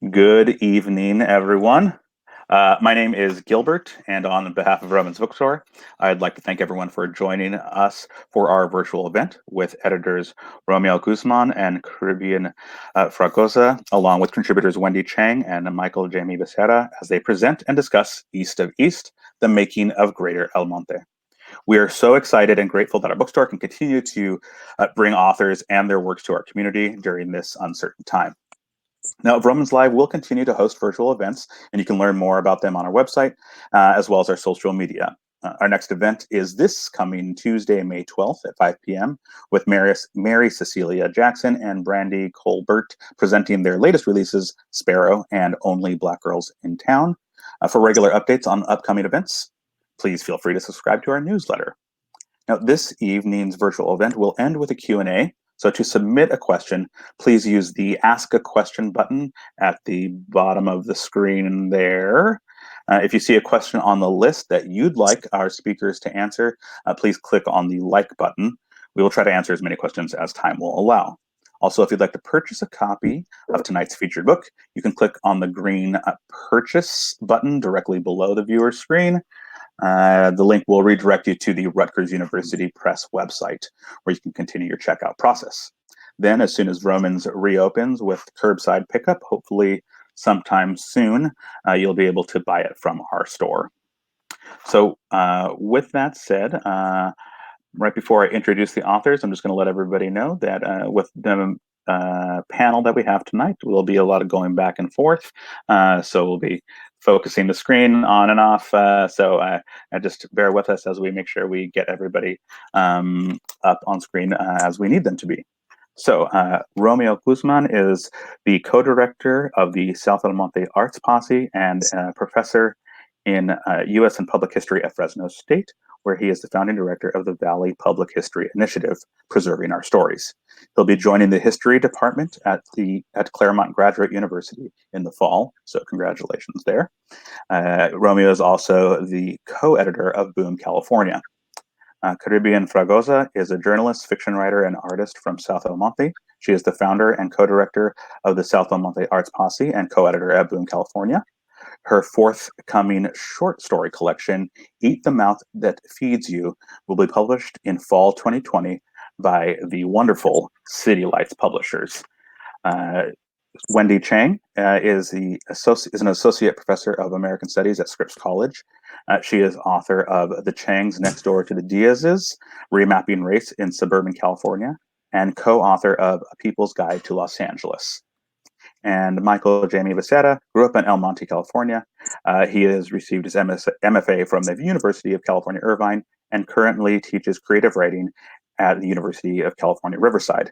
Good evening, everyone. My name is Gilbert, and on behalf of Vroman's Bookstore, I'd like to thank everyone for joining us for our virtual event with editors Romeo Guzman and Caribbean Fragoza, along with contributors Wendy, Cheng, and Michael Jaime Becerra, as they present and discuss East of East, the making of Greater El Monte. We are so excited and grateful that our bookstore can continue to bring authors and their works to our community during this uncertain time. Now, Vroman's Live will continue to host virtual events, and you can learn more about them on our website, as well as our social media. Our next event is this coming Tuesday, May 12th at 5 p.m. with Mary Cecilia Jackson and Brandy Colbert presenting their latest releases, Sparrow and Only Black Girls in Town. For regular updates on upcoming events, please feel free to subscribe to our newsletter. Now, this evening's virtual event will end with a Q&A. So to submit a question, please use the Ask a Question button at the bottom of the screen there. If you see a question on the list that you'd like our speakers to answer, please click on the like button. We will try to answer as many questions as time will allow. Also, if you'd like to purchase a copy of tonight's featured book, you can click on the green purchase button directly below the viewer screen. The link will redirect you to the Rutgers University Press website, where you can continue your checkout process. Then, as soon as Vroman's reopens with curbside pickup, hopefully sometime soon, you'll be able to buy it from our store. So with that said, right before I introduce the authors, I'm just going to let everybody know that with the panel that we have tonight, will be a lot of going back and forth. So we'll be focusing the screen on and off. So just bear with us as we make sure we get everybody up on screen as we need them to be. So Romeo Guzman is the co-director of the South El Monte Arts Posse and professor in U.S. and Public History at Fresno State, where he is the founding director of the Valley Public History Initiative, Preserving Our Stories. He'll be joining the history department at Claremont Graduate University in the fall, so congratulations there. Romeo is also the co-editor of Boom, California. Carribean Fragoza is a journalist, fiction writer, and artist from South El Monte. She is the founder and co-director of the South El Monte Arts Posse and co-editor at Boom, California. Her forthcoming short story collection, Eat the Mouth That Feeds You, will be published in fall 2020 by the wonderful City Lights Publishers. Wendy Cheng is an associate professor of American Studies at Scripps College. She is author of The Chengs Next Door to the Diazes, Remapping Race in Suburban California, and co-author of A People's Guide to Los Angeles. And Michael Jaime Becerra grew up in El Monte, California. He has received his MFA from the University of California, Irvine, and currently teaches creative writing at the University of California, Riverside.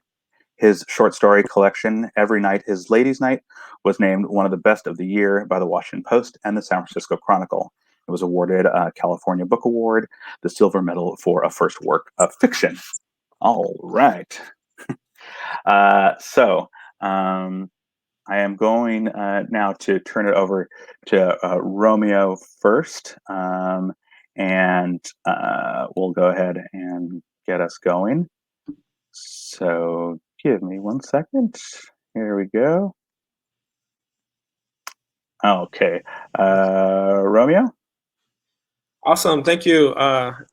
His short story collection, Every Night is Ladies' Night, was named one of the best of the year by the Washington Post and the San Francisco Chronicle. It was awarded a California Book Award, the Silver Medal for a first work of fiction. All right. I am going now to turn it over to Romeo first, and we'll go ahead and get us going. So give me 1 second. Here we go. Okay. Romeo? Awesome. Thank you.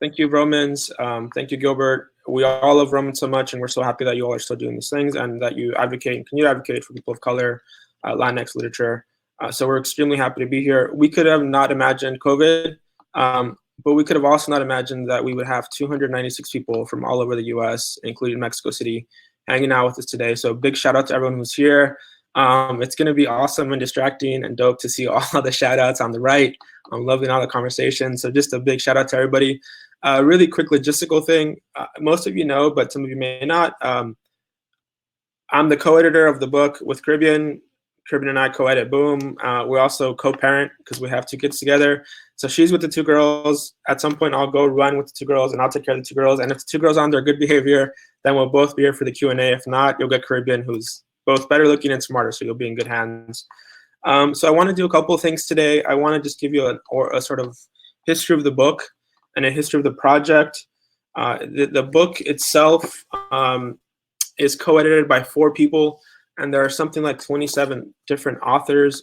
Thank you, Romans. Thank you, Gilbert. We all love Roman so much, and we're so happy that you all are still doing these things and that you advocate and continue to advocate for people of color, Latinx literature. So we're extremely happy to be here. We could have not imagined COVID, but we could have also not imagined that we would have 296 people from all over the US, including Mexico City, hanging out with us today. So big shout out to everyone who's here. It's going to be awesome and distracting and dope to see all the shout outs on the right. I'm loving all the conversation. So just a big shout out to everybody. Really quick logistical thing. Most of you know, but some of you may not. I'm the co-editor of the book with Caribbean. Caribbean and I co-edit Boom. We're also co-parent because we have 2 kids together. So she's with the 2 girls. At some point, I'll go run with the 2 girls and I'll take care of the 2 girls. And if the 2 girls are on their good behavior, then we'll both be here for the Q&A. If not, you'll get Caribbean, who's both better looking and smarter, so you'll be in good hands. So I want to do a couple of things today. I want to just give you a sort of history of the book and a history of the project. The book itself is co-edited by 4 people. and there are something like 27 different authors.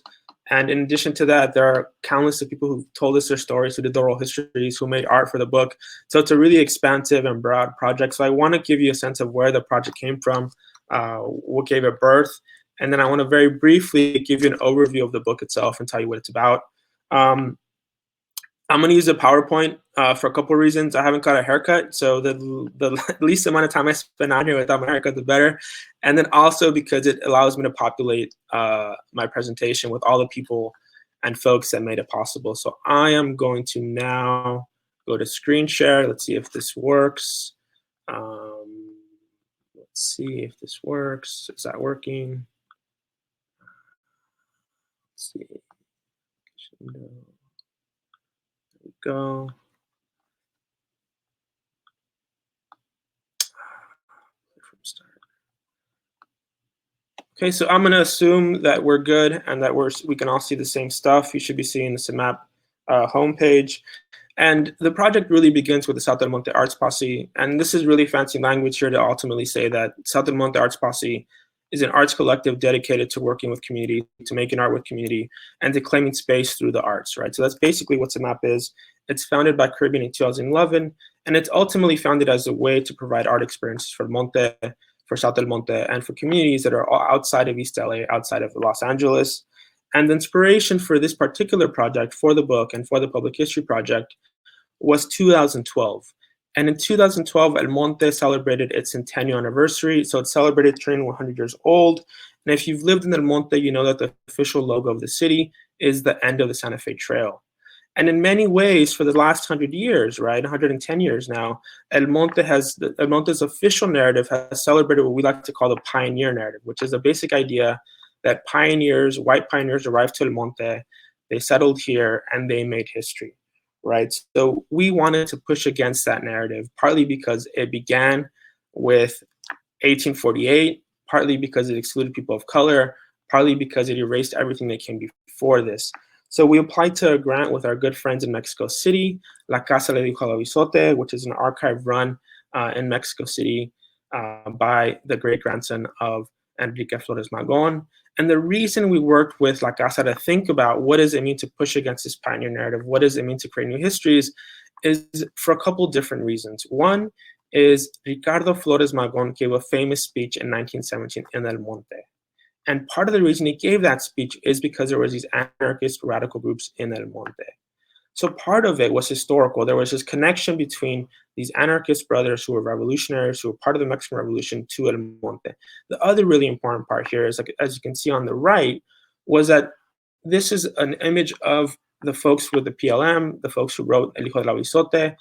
And in addition to that, there are countless of people who told us their stories, who did the oral histories, who made art for the book. So it's a really expansive and broad project. So I want to give you a sense of where the project came from, what gave it birth, and then I want to very briefly give you an overview of the book itself and tell you what it's about. I'm going to use a PowerPoint for a couple of reasons. I haven't got a haircut, so the least amount of time I spend on here without my haircut, the better. And then also because it allows me to populate my presentation with all the people and folks that made it possible. So I am going to now go to screen share. Let's see if this works. Let's see if this works. Is that working? Let's see. Go. From start. Okay, so I'm going to assume that we're good and that we can all see the same stuff. You should be seeing the CIMAP homepage. And the project really begins with the South del Monte Arts Posse. And this is really fancy language here to ultimately say that South del Monte Arts Posse is an arts collective dedicated to working with community, to making art with community, and to claiming space through the arts, right? So that's basically what CIMAP is. It's founded by Caribbean in 2011, and it's ultimately founded as a way to provide art experiences for Monte, for South del Monte, and for communities that are all outside of East LA, outside of Los Angeles. And the inspiration for this particular project, for the book and for the public history project, was 2012. And in 2012, El Monte celebrated its centennial anniversary. So it celebrated turning 100 years old. And if you've lived in El Monte, you know that the official logo of the city is the end of the Santa Fe Trail. And in many ways, for the last 100 years, right, 110 years now, El Monte's official narrative has celebrated what we like to call the pioneer narrative, which is the basic idea that pioneers, white pioneers, arrived to El Monte, they settled here, and they made history. Right. So we wanted to push against that narrative, partly because it began with 1848, partly because it excluded people of color, partly because it erased everything that came before this. So we applied to a grant with our good friends in Mexico City, La Casa le dijo al avisote, which is an archive run in Mexico City by the great-grandson of Enrique Flores Magón. And the reason we worked with La Casa to think about what does it mean to push against this pioneer narrative, what does it mean to create new histories, is for a couple different reasons. One is Ricardo Flores Magón gave a famous speech in 1917 in El Monte. And part of the reason he gave that speech is because there was these anarchist radical groups in El Monte. So part of it was historical. There was this connection between these anarchist brothers who were revolutionaries, who were part of the Mexican Revolution, to El Monte. The other really important part here is, like, as you can see on the right, was that this is an image of the folks with the PLM, the folks who wrote El Hijo del Avisote.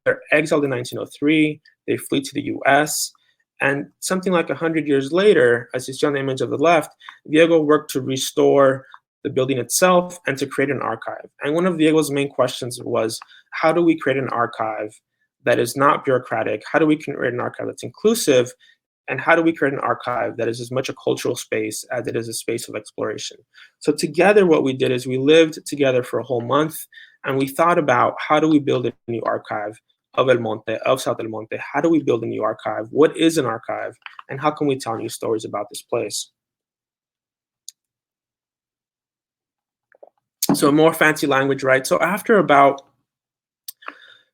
They're exiled in 1903. They flee to the US. And something like 100 years later, as you see on the image of the left, Diego worked to restore the building itself and to create an archive. And one of Diego's main questions was, how do we create an archive that is not bureaucratic? How do we create an archive that's inclusive? And how do we create an archive that is as much a cultural space as it is a space of exploration? So together, what we did is we lived together for a whole month, and we thought about, how do we build a new archive of El Monte, of South El Monte? How do we build a new archive? What is an archive? And how can we tell new stories about this place? So more fancy language, right? So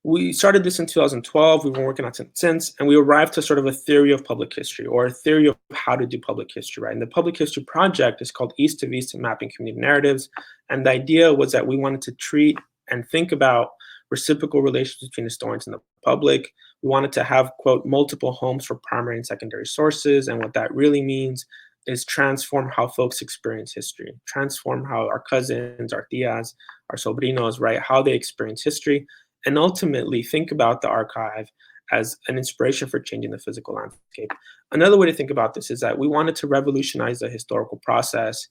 we started this in 2012, we've been working on it since, and we arrived to sort of a theory of public history, or a theory of how to do public history, right? And the public history project is called East of East Mapping Community Narratives. And the idea was that we wanted to treat and think about reciprocal relations between historians and the public. We wanted to have, quote, multiple homes for primary and secondary sources. And what that really means is transform how folks experience history, transform how our cousins, our tias, our sobrinos, right, how they experience history, and ultimately think about the archive as an inspiration for changing the physical landscape. Another way to think about this is that we wanted to revolutionize the historical process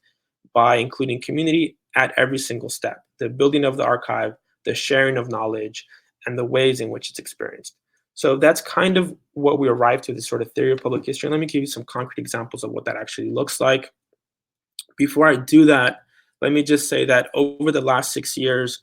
by including community at every single step, the building of the archive, the sharing of knowledge, and the ways in which it's experienced. So that's kind of what we arrived to, this sort of theory of public history. And let me give you some concrete examples of what that actually looks like. Before I do that, let me just say that over the last 6 years,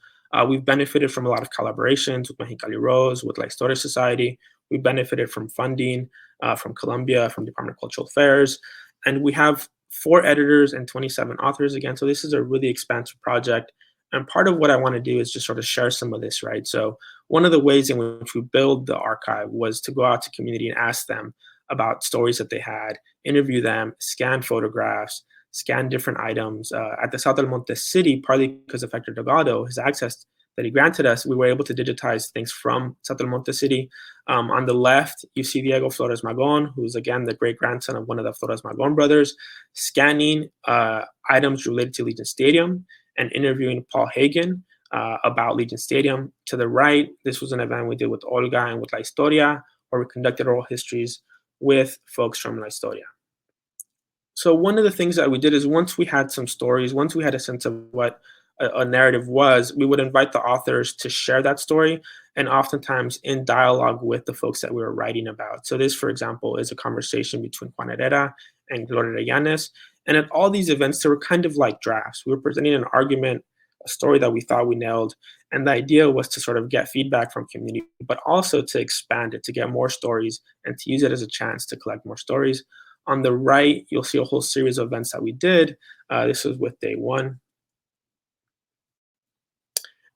we've benefited from a lot of collaborations with Mexicali Rose, with La Historia Society. We benefited from funding from Colombia, from Department of Cultural Affairs. And we have 4 editors and 27 authors again. So this is a really expansive project. And part of what I want to do is just sort of share some of this, right? So one of the ways in which we build the archive was to go out to community and ask them about stories that they had, interview them, scan photographs, scan different items. At the South del Monte city, partly because of Hector Delgado, his access that he granted us, we were able to digitize things from South del Monte city. On the left, you see Diego Flores Magon, who's again the great grandson of one of the Flores Magon brothers, scanning items related to Legion Stadium and interviewing Paul Hagen about Legion Stadium. To the right, this was an event we did with Olga and with La Historia, where we conducted oral histories with folks from La Historia. So one of the things that we did is once we had some stories, once we had a sense of what a narrative was, we would invite the authors to share that story, and oftentimes in dialogue with the folks that we were writing about. So this, for example, is a conversation between Juan Herrera and Gloria Llanes. And at all these events, they were kind of like drafts. We were presenting an argument, a story that we thought we nailed. And the idea was to sort of get feedback from community, but also to expand it, to get more stories and to use it as a chance to collect more stories. On the right, you'll see a whole series of events that we did. This was with day 1.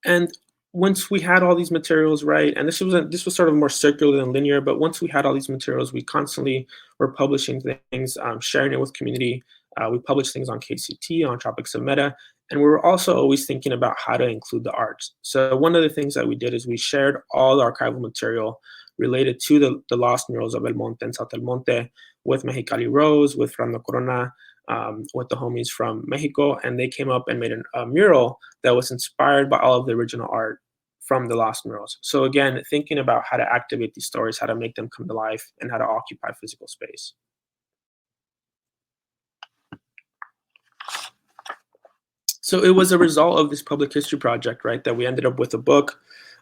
And once we had all these materials, right, and this was sort of more circular than linear, but once we had all these materials, we constantly were publishing things, sharing it with community. We published things on KCT, on Tropics of Meta, and we were also always thinking about how to include the arts. So one of the things that we did is we shared all the archival material related to the lost murals of El Monte and South El Monte with Mexicali Rose, with Fernando Corona, with the homies from Mexico, and they came up and made a mural that was inspired by all of the original art from the lost murals. So again, thinking about how to activate these stories, how to make them come to life, and how to occupy physical space. So it was a result of this public history project, right, that we ended up with a book.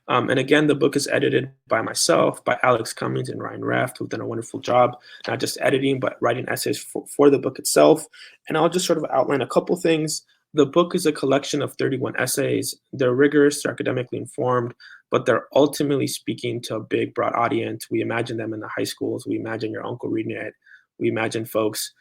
And again, the book is edited by myself, by Alex Cummings and Ryan Reft, who've done a wonderful job, not just editing, but writing essays for the book itself. And I'll just sort of outline a couple things. The book is a collection of 31 essays. They're rigorous, they're academically informed, but they're ultimately speaking to a big, broad audience. We imagine them in the high schools. We imagine your uncle reading it. We imagine folks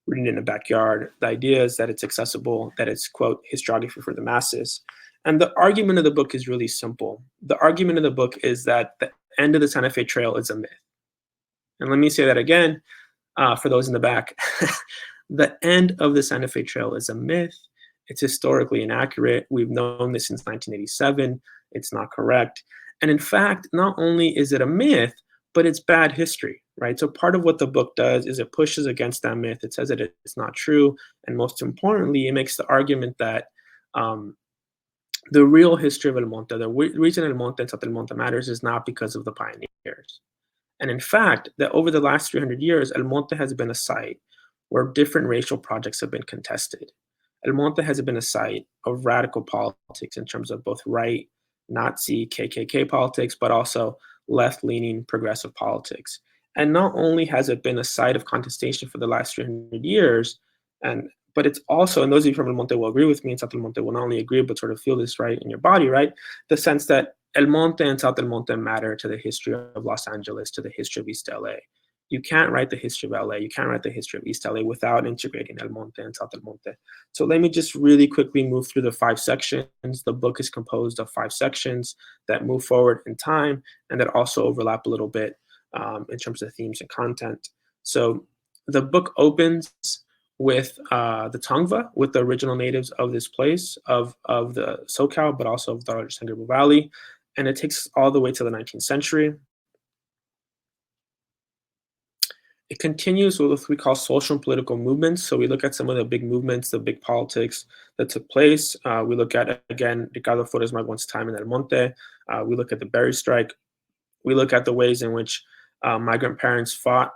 reading it in the backyard. The idea is that it's accessible, that it's, quote, historiography for the masses. And the argument of the book is really simple. The argument of the book is that the end of the Santa Fe Trail is a myth. And let me say that again for those in the back. The end of the Santa Fe Trail is a myth. It's historically inaccurate. We've known this since 1987. It's not correct. And in fact, not only is it a myth, but it's bad history, right? So part of what the book does is it pushes against that myth. It says that it's not true. And most importantly, it makes the argument that the real history of El Monte, the reason El Monte and South El Monte matters is not because of the pioneers. And in fact, that over the last 300 years, El Monte has been a site where different racial projects have been contested. El Monte has been a site of radical politics in terms of both right, Nazi, KKK politics, but also left-leaning progressive politics. And not only has it been a site of contestation for the last 300 years, but it's also, and those of you from El Monte will agree with me, and South El Monte will not only agree, but sort of feel this right in your body, right? The sense that El Monte and South El Monte matter to the history of Los Angeles, to the history of East LA. You can't write the history of LA, you can't write the history of East LA without integrating El Monte and South El Monte. So let me just really quickly move through the 5 sections. The book is composed of 5 sections that move forward in time and that also overlap a little bit in terms of themes and content. So the book opens with the Tongva, with the original natives of this place, of the SoCal, but also of the larger San Gabriel Valley. And it takes us all the way to the 19th century. It continues with what we call social and political movements. So we look at some of the big movements, the big politics that took place. We look at, again, Ricardo Flores Magon's time in El Monte. We look at the Berry Strike. We look at the ways in which migrant parents fought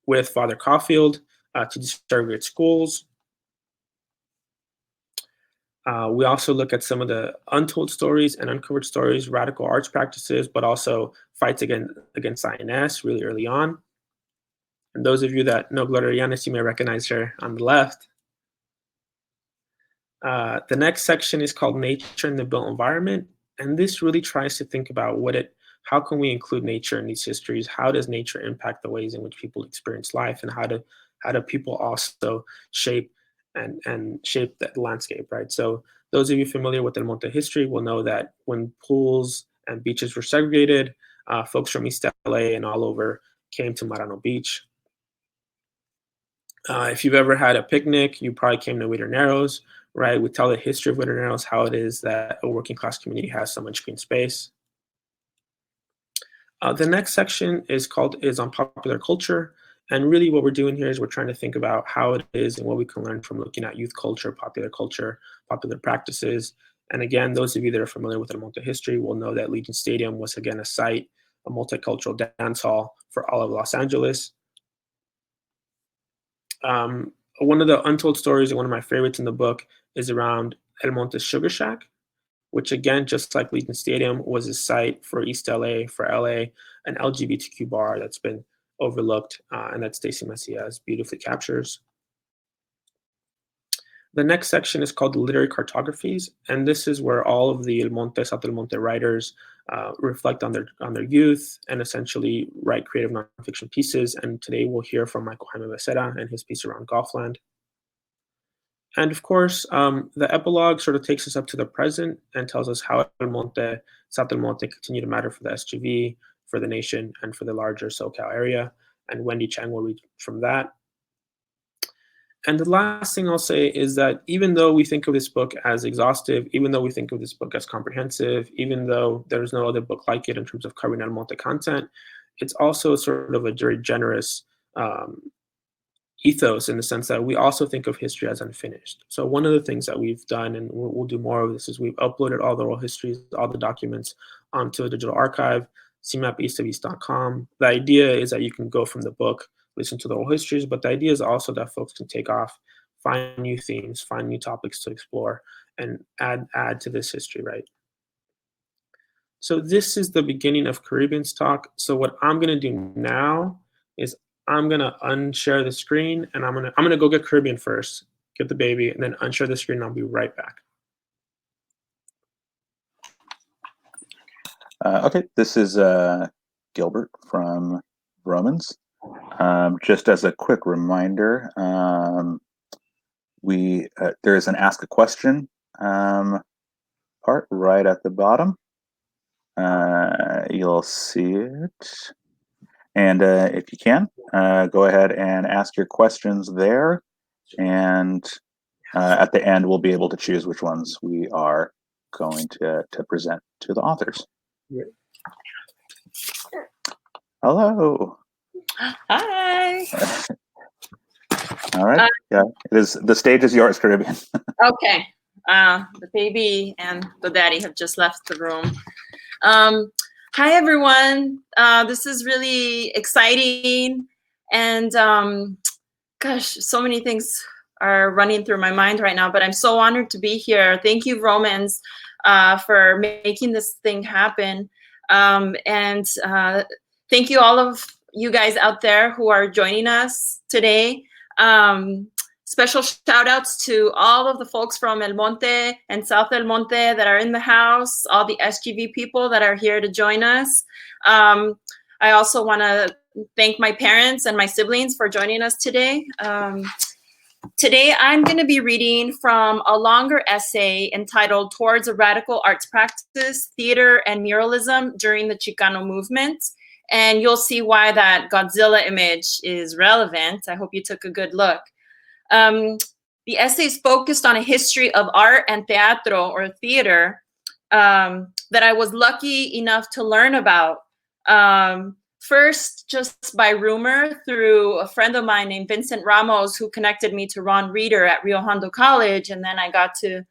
with Father Caulfield to desegregate schools. We also look at some of the untold stories and uncovered stories, radical arts practices, but also fights against INS really early on. And those of you that know Gloria Llanes, you may recognize her on the left. The next section is called Nature in the Built Environment. And this really tries to think about how can we include nature in these histories? How does nature impact the ways in which people experience life? And how do people also shape and shaped the landscape, right? So those of you familiar with El Monte history will know that when pools and beaches were segregated, folks from East LA and all over came to Marano Beach. If you've ever had a picnic, you probably came to Whittier Narrows, right? We tell the history of Whittier Narrows, how it is that a working class community has so much green space. The next section is on popular culture. And really what we're doing here is we're trying to think about how it is and what we can learn from looking at youth culture, popular practices. And again, those of you that are familiar with El Monte history will know that Legion Stadium was again a site, a multicultural dance hall for all of Los Angeles. One of the untold stories and one of my favorites in the book is around El Monte Sugar Shack, which again, just like Legion Stadium, was a site for East LA, for LA, an LGBTQ bar that's been overlooked and that Stacy Macias beautifully captures. The next section is called the Literary Cartographies, and this is where all of the South El Monte writers reflect on their youth and essentially write creative nonfiction pieces. And today we'll hear from Michael Jaime Becerra and his piece around Golfland. And of course, the epilogue sort of takes us up to the present and tells us how South El Monte continue to matter for the SGV, for the nation, and for the larger SoCal area. And Wendy Cheng will read from that. And the last thing I'll say is that even though we think of this book as exhaustive, even though we think of this book as comprehensive, even though there's no other book like it in terms of covering El Monte content, it's also sort of a very generous ethos in the sense that we also think of history as unfinished. So one of the things that we've done, and we'll do more of this, is we've uploaded all the oral histories, all the documents onto a digital archive, cmapeastobeast.com. The idea is that you can go from the book, listen to the oral histories, but the idea is also that folks can take off, find new themes, find new topics to explore, and add to this history, right? So this is the beginning of Caribbean's talk. So what I'm gonna do now is I'm gonna unshare the screen, and I'm gonna go get Caribbean first, get the baby, and then unshare the screen, and I'll be right back. Okay, this is Gilbert from Vroman's. Just as a quick reminder, there is an ask a question part right at the bottom. You'll see it. And if you can, go ahead and ask your questions there. And at the end, we'll be able to choose which ones we are going to present to the authors. Yeah. Hello. Hi. All right. Yeah, the stage is yours, Caribbean. Okay. The baby and the daddy have just left the room. Hi, everyone. This is really exciting. And gosh, so many things are running through my mind right now, but I'm so honored to be here. Thank you, Romans, for making this thing happen. And thank you, all of you guys out there who are joining us today. Special shout outs to all of the folks from El Monte and South El Monte that are in the house, all the SGV people that are here to join us. I also want to thank my parents and my siblings for joining us today. Today, I'm going to be reading from a longer essay entitled Towards a Radical Arts Practice, Theater and Muralism During the Chicano Movement. And you'll see why that Godzilla image is relevant. I hope you took a good look. The essay is focused on a history of art and teatro, or theater, that I was lucky enough to learn about. First, just by rumor through a friend of mine named Vincent Ramos, who connected me to Ron Reeder at Rio Hondo College. And then I got to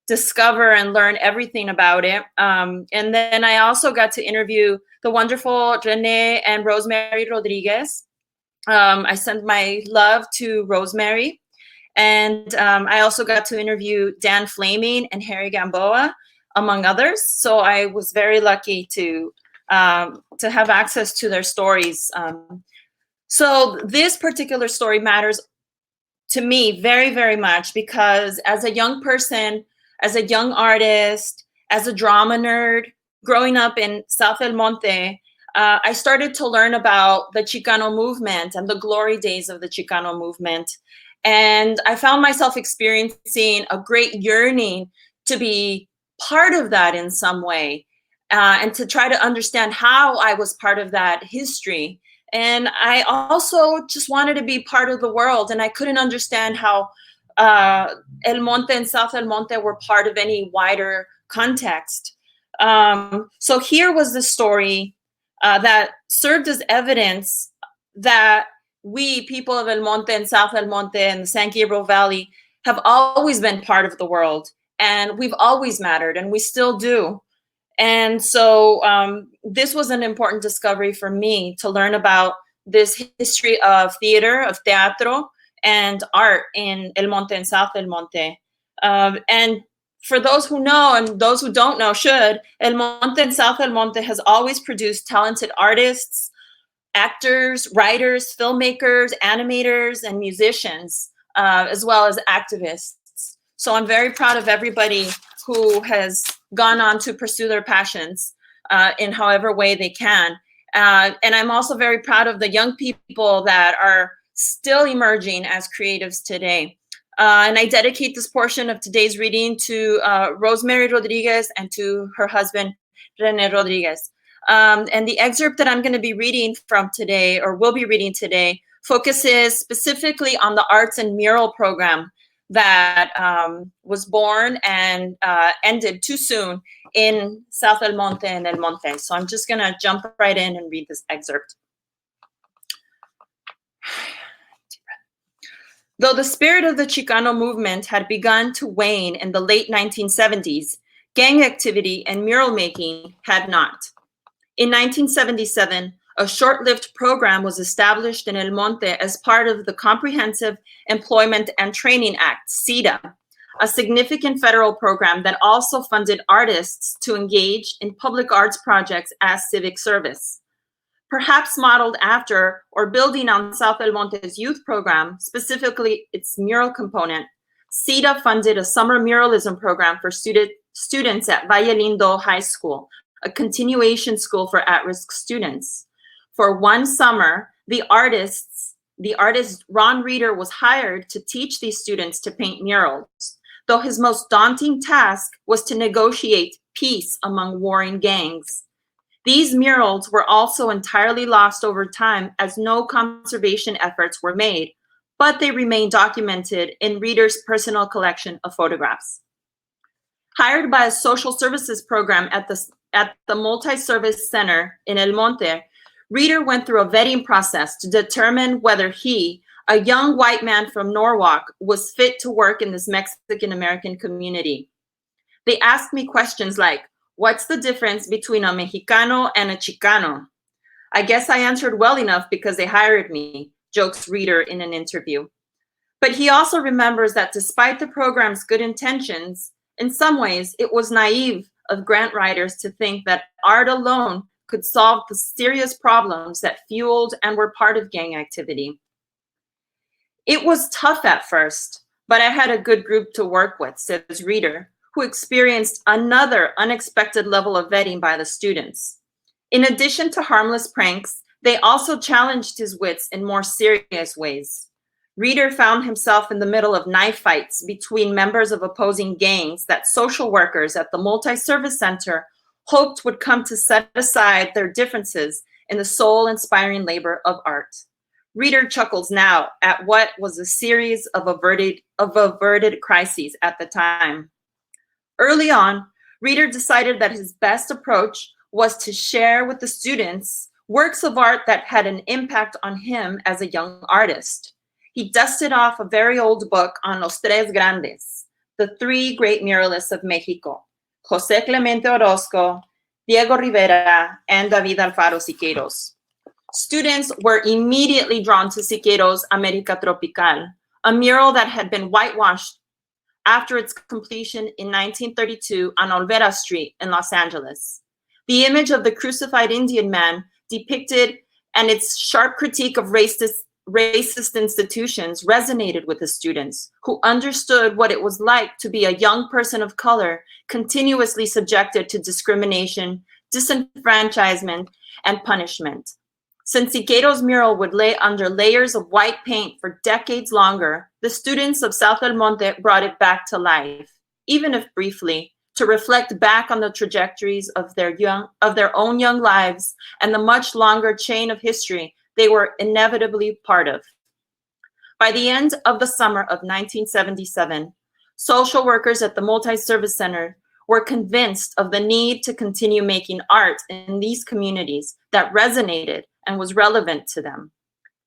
discover and learn everything about it. And then I also got to interview the wonderful Renee and Rosemary Rodriguez. I sent my love to Rosemary. And I also got to interview Dan Flaming and Harry Gamboa, among others. So I was very lucky to have access to their stories. So this particular story matters to me very, very much because as a young person, as a young artist, as a drama nerd, growing up in South El Monte, I started to learn about the Chicano movement and the glory days of the Chicano movement. And I found myself experiencing a great yearning to be part of that in some way, and to try to understand how I was part of that history. And I also just wanted to be part of the world, and I couldn't understand how El Monte and South El Monte were part of any wider context. So here was the story that served as evidence that we, people of El Monte and South El Monte and the San Gabriel Valley, have always been part of the world, and we've always mattered, and we still do. And so this was an important discovery for me, to learn about this history of theater, of teatro, and art in El Monte and South El Monte. And for those who know and those who don't know should, El Monte and South El Monte has always produced talented artists, actors, writers, filmmakers, animators, and musicians, as well as activists. So I'm very proud of everybody who has gone on to pursue their passions in however way they can. And I'm also very proud of the young people that are still emerging as creatives today. And I dedicate this portion of today's reading to Rosemary Rodriguez and to her husband, Rene Rodriguez. And the excerpt that I'm going to be reading from today, or will be reading today, focuses specifically on the arts and mural program that was born and ended too soon in South El Monte and El Monte. So I'm just going to jump right in and read this excerpt. Though the spirit of the Chicano movement had begun to wane in the late 1970s, gang activity and mural making had not. In 1977, a short-lived program was established in El Monte as part of the Comprehensive Employment and Training Act, CETA, a significant federal program that also funded artists to engage in public arts projects as civic service. Perhaps modeled after or building on South El Monte's youth program, specifically its mural component, CETA funded a summer muralism program for students at Valle Lindo High School, a continuation school for at-risk students. For one summer, the artist Ron Reeder was hired to teach these students to paint murals, though his most daunting task was to negotiate peace among warring gangs. These murals were also entirely lost over time as no conservation efforts were made, but they remain documented in Reeder's personal collection of photographs. Hired by a social services program at the Multi-Service Center in El Monte, Reeder went through a vetting process to determine whether he, a young white man from Norwalk, was fit to work in this Mexican-American community. They asked me questions like, what's the difference between a Mexicano and a Chicano? I guess I answered well enough because they hired me, jokes Reeder in an interview. But he also remembers that despite the program's good intentions, in some ways it was naive of grant writers to think that art alone could solve the serious problems that fueled and were part of gang activity. It was tough at first, but I had a good group to work with, says Reeder, who experienced another unexpected level of vetting by the students. In addition to harmless pranks, they also challenged his wits in more serious ways. Reeder found himself in the middle of knife fights between members of opposing gangs that social workers at the Multi-Service Center hoped would come to set aside their differences in the soul-inspiring labor of art. Reeder chuckles now at what was a series of averted crises at the time. Early on, Reeder decided that his best approach was to share with the students works of art that had an impact on him as a young artist. He dusted off a very old book on Los Tres Grandes, the three great muralists of Mexico, José Clemente Orozco, Diego Rivera, and David Alfaro Siqueiros. Students were immediately drawn to Siqueiros' América Tropical, a mural that had been whitewashed after its completion in 1932 on Olvera Street in Los Angeles. The image of the crucified Indian man depicted and its sharp critique of racist institutions resonated with the students, who understood what it was like to be a young person of color continuously subjected to discrimination, disenfranchisement, and punishment. Since Siqueiros' mural would lay under layers of white paint for decades longer, the students of South El Monte brought it back to life, even if briefly, to reflect back on the trajectories of their own young lives and the much longer chain of history they were inevitably part of. By the end of the summer of 1977, social workers at the Multi-Service Center were convinced of the need to continue making art in these communities that resonated and was relevant to them.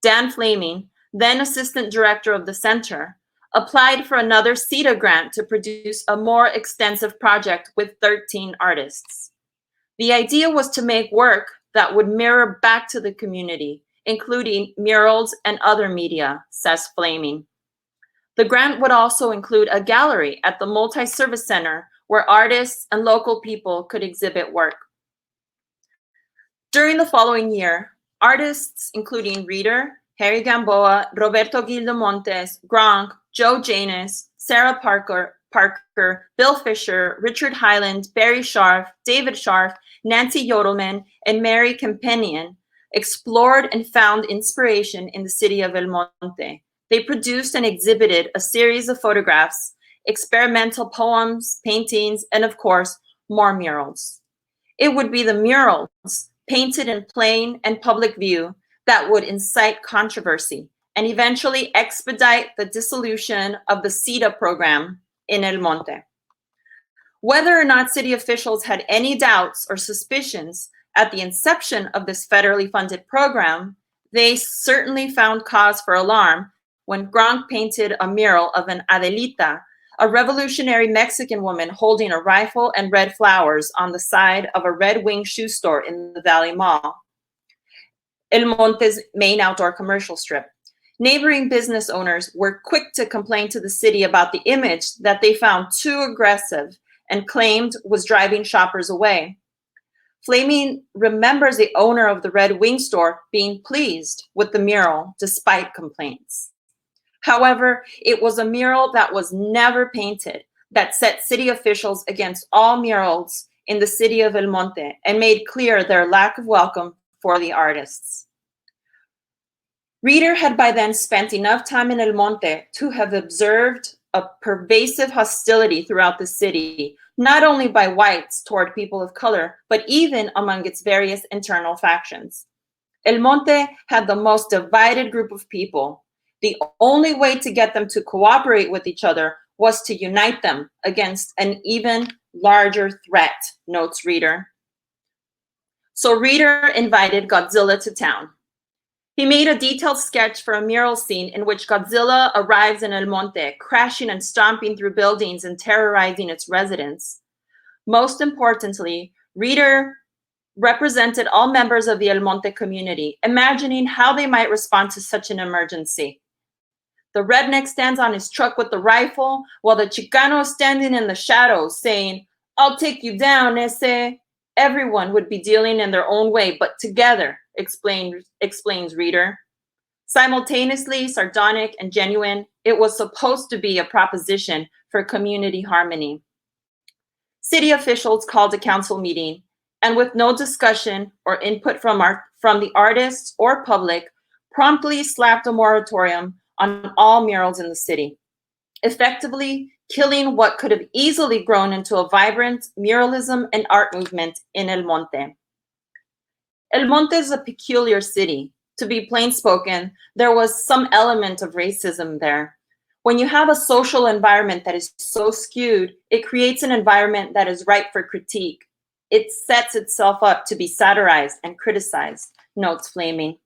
Dan Flaming, then assistant director of the center, applied for another CETA grant to produce a more extensive project with 13 artists. The idea was to make work that would mirror back to the community, including murals and other media, says Flaming. The grant would also include a gallery at the Multi-Service Center where artists and local people could exhibit work. During the following year, artists including Reader, Harry Gamboa, Roberto Gildemontes, Gronk, Joe Janus, Sarah Parker, Bill Fisher, Richard Hyland, Barry Scharf, David Scharf, Nancy Yodelman, and Mary Companion explored and found inspiration in the city of El Monte. They produced and exhibited a series of photographs, experimental poems, paintings, and of course, more murals. It would be the murals, painted in plain and public view, that would incite controversy and eventually expedite the dissolution of the CETA program in El Monte. Whether or not city officials had any doubts or suspicions at the inception of this federally funded program, they certainly found cause for alarm when Gronk painted a mural of an Adelita, a revolutionary Mexican woman holding a rifle and red flowers on the side of a Red Wing shoe store in the Valley Mall, El Monte's main outdoor commercial strip. Neighboring business owners were quick to complain to the city about the image that they found too aggressive and claimed was driving shoppers away. Flaming remembers the owner of the Red Wing store being pleased with the mural despite complaints. However, it was a mural that was never painted that set city officials against all murals in the city of El Monte and made clear their lack of welcome for the artists. Reader had by then spent enough time in El Monte to have observed a pervasive hostility throughout the city, not only by whites toward people of color, but even among its various internal factions. El Monte had the most divided group of people. The only way to get them to cooperate with each other was to unite them against an even larger threat, notes Reader. So Reader invited Godzilla to town. He made a detailed sketch for a mural scene in which Godzilla arrives in El Monte, crashing and stomping through buildings and terrorizing its residents. Most importantly, Reader represented all members of the El Monte community, imagining how they might respond to such an emergency. The redneck stands on his truck with the rifle, while the Chicano is standing in the shadows saying, "I'll take you down, ese." Everyone would be dealing in their own way, but together, explains Reader. Simultaneously sardonic and genuine, it was supposed to be a proposition for community harmony. City officials called a council meeting, and with no discussion or input from the artists or public, promptly slapped a moratorium on all murals in the city, effectively killing what could have easily grown into a vibrant muralism and art movement in El Monte. El Monte is a peculiar city. To be plain spoken, there was some element of racism there. When you have a social environment that is so skewed, it creates an environment that is ripe for critique. It sets itself up to be satirized and criticized, notes Flaming.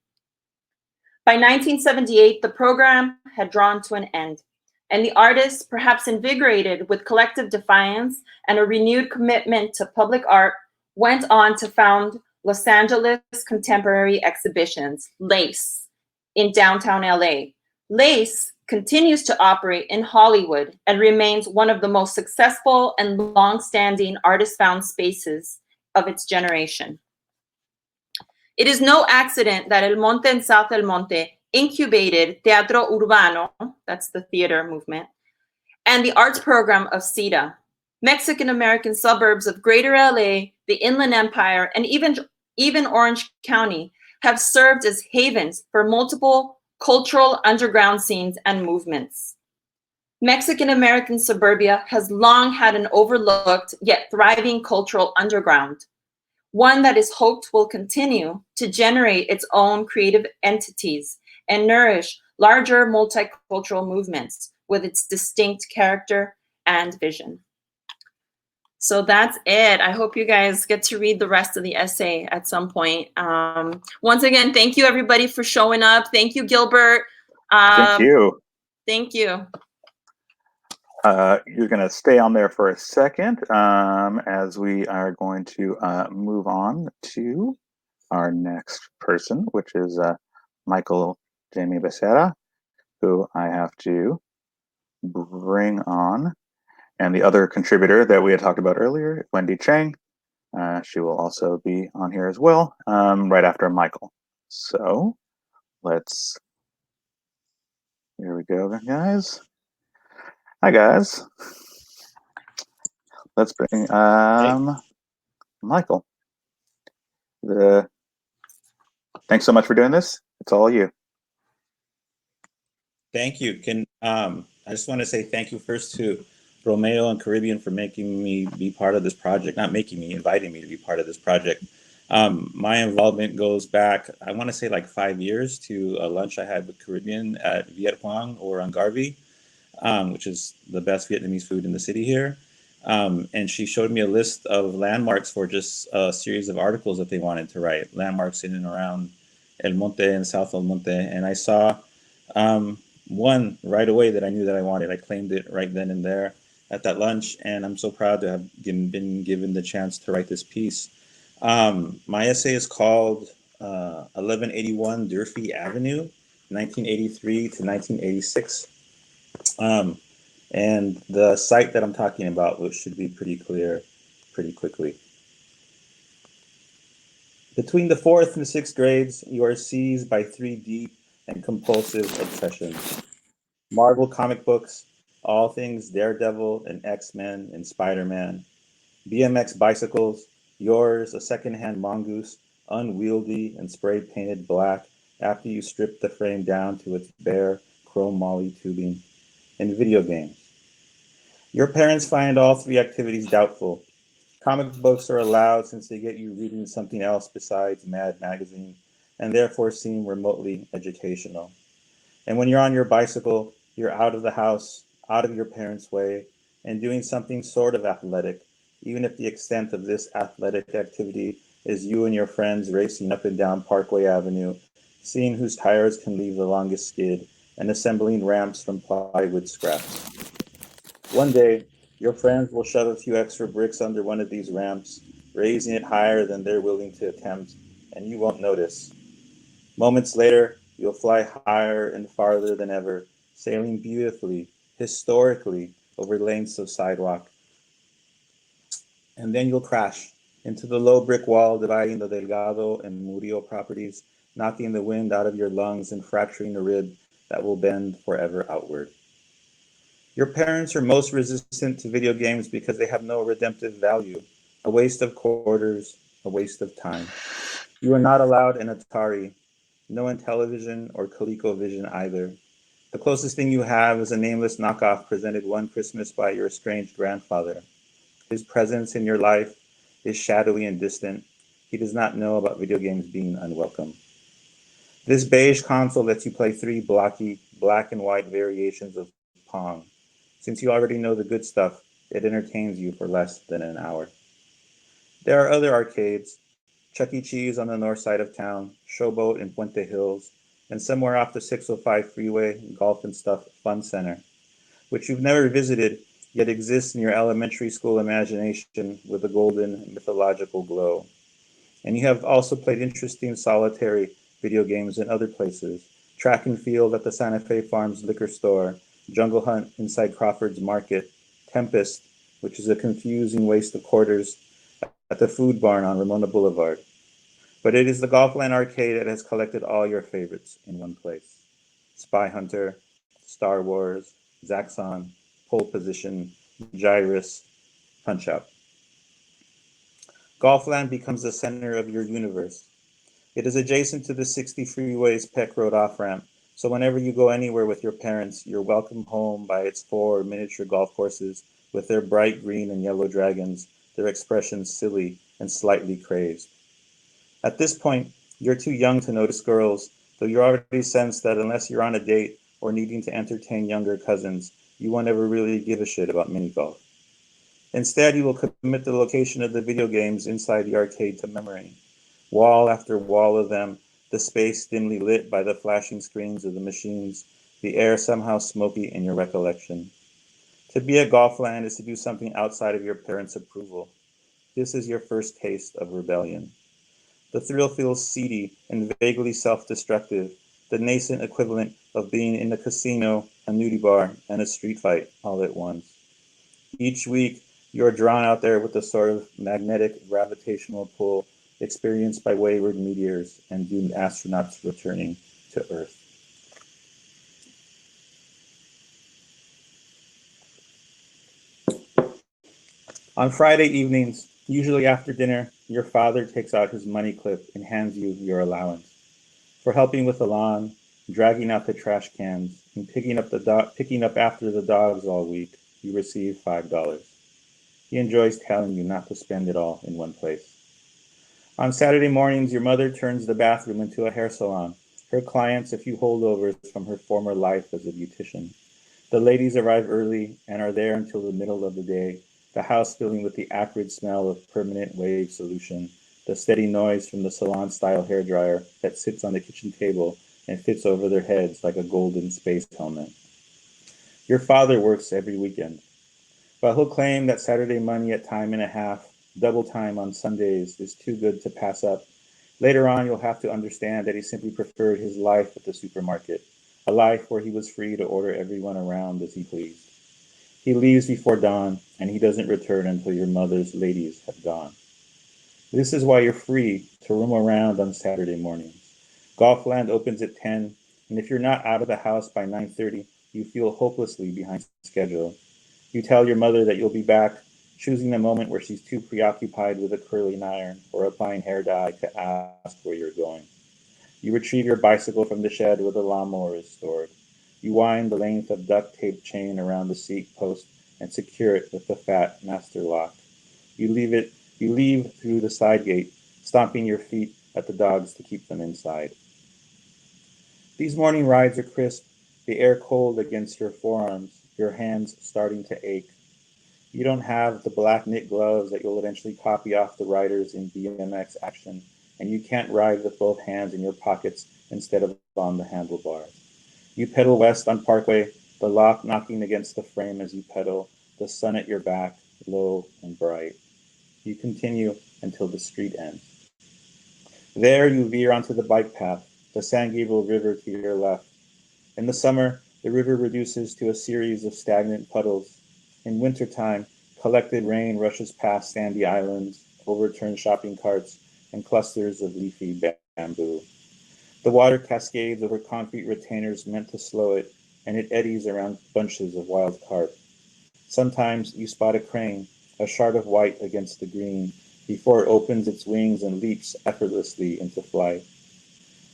By 1978, the program had drawn to an end, and the artists, perhaps invigorated with collective defiance and a renewed commitment to public art, went on to found Los Angeles Contemporary Exhibitions, LACE, in downtown LA. LACE continues to operate in Hollywood and remains one of the most successful and long-standing artist-found spaces of its generation. It is no accident that El Monte and South El Monte incubated Teatro Urbano, that's the theater movement, and the arts program of CETA. Mexican-American suburbs of Greater LA, the Inland Empire, and even Orange County have served as havens for multiple cultural underground scenes and movements. Mexican-American suburbia has long had an overlooked yet thriving cultural underground, one that is hoped will continue to generate its own creative entities and nourish larger multicultural movements with its distinct character and vision. So that's it. I hope you guys get to read the rest of the essay at some point. Once again, thank you everybody for showing up. Thank you, Gilbert. Thank you. Thank you. You're going to stay on there for a second as we are going to move on to our next person, which is Michael Jaime Becerra, who I have to bring on. And the other contributor that we had talked about earlier, Wendy Cheng, she will also be on here as well, right after Michael. So here we go, guys. Hi, guys. Let's bring Michael. Thanks so much for doing this. It's all you. Thank you. I just want to say thank you first to Romeo and Caribbean for making me be part of this project. Not making me, inviting me to be part of this project. My involvement goes back, I want to say like 5 years, to a lunch I had with Caribbean at Viet Hoang or Garvey, which is the best Vietnamese food in the city here. And she showed me a list of landmarks for just a series of articles that they wanted to write, landmarks in and around El Monte and South El Monte. And I saw one right away that I knew that I wanted. I claimed it right then and there at that lunch, and I'm so proud to have been given the chance to write this piece. My essay is called 1181 Durfee Avenue, 1983 to 1986. And the site that I'm talking about, which should be pretty clear pretty quickly. Between the 4th and 6th grades, you are seized by 3 deep and compulsive obsessions. Marvel comic books, all things Daredevil and X-Men and Spider-Man. BMX bicycles, yours a secondhand mongoose, unwieldy and spray-painted black after you strip the frame down to its bare chrome moly tubing. And video games. Your parents find all 3 activities doubtful. Comic books are allowed since they get you reading something else besides Mad Magazine, and therefore seem remotely educational. And when you're on your bicycle, you're out of the house, out of your parents' way, and doing something sort of athletic, even if the extent of this athletic activity is you and your friends racing up and down Parkway Avenue, seeing whose tires can leave the longest skid, and assembling ramps from plywood scraps. One day, your friends will shove a few extra bricks under one of these ramps, raising it higher than they're willing to attempt, and you won't notice. Moments later, you'll fly higher and farther than ever, sailing beautifully, historically, over lengths of sidewalk. And then you'll crash into the low brick wall dividing the Delgado and Murillo properties, knocking the wind out of your lungs and fracturing a rib that will bend forever outward. Your parents are most resistant to video games because they have no redemptive value, a waste of quarters, a waste of time. You are not allowed an Atari, no Intellivision or ColecoVision either. The closest thing you have is a nameless knockoff presented one Christmas by your estranged grandfather. His presence in your life is shadowy and distant. He does not know about video games being unwelcome. This beige console lets you play 3 blocky, black and white variations of Pong. Since you already know the good stuff, it entertains you for less than an hour. There are other arcades, Chuck E. Cheese on the north side of town, Showboat in Puente Hills, and somewhere off the 605 freeway, Golf and Stuff Fun Center, which you've never visited, yet exists in your elementary school imagination with a golden mythological glow. And you have also played interesting solitary video games in other places, track and field at the Santa Fe Farms liquor store, Jungle Hunt inside Crawford's Market, Tempest, which is a confusing waste of quarters at the food barn on Ramona Boulevard. But it is the Golfland arcade that has collected all your favorites in one place. Spy Hunter, Star Wars, Zaxxon, Pole Position, Gyrus, Punch-Out. Golfland becomes the center of your universe. It is adjacent to the 60 freeway's Peck Road off-ramp, so whenever you go anywhere with your parents, you're welcomed home by its 4 miniature golf courses with their bright green and yellow dragons, their expressions silly and slightly crazed. At this point, you're too young to notice girls, though you already sense that unless you're on a date or needing to entertain younger cousins, you won't ever really give a shit about mini golf. Instead, you will commit the location of the video games inside the arcade to memory. Wall after wall of them, the space dimly lit by the flashing screens of the machines, the air somehow smoky in your recollection. To be at Golfland is to do something outside of your parents' approval. This is your first taste of rebellion. The thrill feels seedy and vaguely self-destructive, the nascent equivalent of being in a casino, a nudie bar, and a street fight all at once. Each week, you are drawn out there with the sort of magnetic gravitational pull experienced by wayward meteors and doomed astronauts returning to Earth. On Friday evenings, usually after dinner, your father takes out his money clip and hands you your allowance. For helping with the lawn, dragging out the trash cans, and picking up after the dogs all week, you receive $5. He enjoys telling you not to spend it all in one place. On Saturday mornings, your mother turns the bathroom into a hair salon, her clients a few holdovers from her former life as a beautician. The ladies arrive early and are there until the middle of the day, the house filling with the acrid smell of permanent wave solution, the steady noise from the salon-style hairdryer that sits on the kitchen table and fits over their heads like a golden space helmet. Your father works every weekend. While he'll claim that Saturday money at time and a half, double time on Sundays, is too good to pass up, later on you'll have to understand that he simply preferred his life at the supermarket, a life where he was free to order everyone around as he pleased. He leaves before dawn, and he doesn't return until your mother's ladies have gone. This is why you're free to roam around on Saturday mornings. Golfland opens at 10, and if you're not out of the house by 9:30, you feel hopelessly behind schedule. You tell your mother that you'll be back, choosing the moment where she's too preoccupied with a curling iron or applying hair dye to ask where you're going. You retrieve your bicycle from the shed where the lawnmower is stored. You wind the length of duct tape chain around the seat post and secure it with the fat master lock. You leave through the side gate, stomping your feet at the dogs to keep them inside. These morning rides are crisp, the air cold against your forearms, your hands starting to ache. You don't have the black knit gloves that you'll eventually copy off the riders in BMX action, and you can't ride with both hands in your pockets instead of on the handlebars. You pedal west on Parkway, the lock knocking against the frame as you pedal, the sun at your back, low and bright. You continue until the street ends. There you veer onto the bike path, the San Gabriel River to your left. In the summer, the river reduces to a series of stagnant puddles. In wintertime, collected rain rushes past sandy islands, overturned shopping carts, and clusters of leafy bamboo. The water cascades over concrete retainers meant to slow it, and it eddies around bunches of wild carp. Sometimes you spot a crane, a shard of white against the green, before it opens its wings and leaps effortlessly into flight.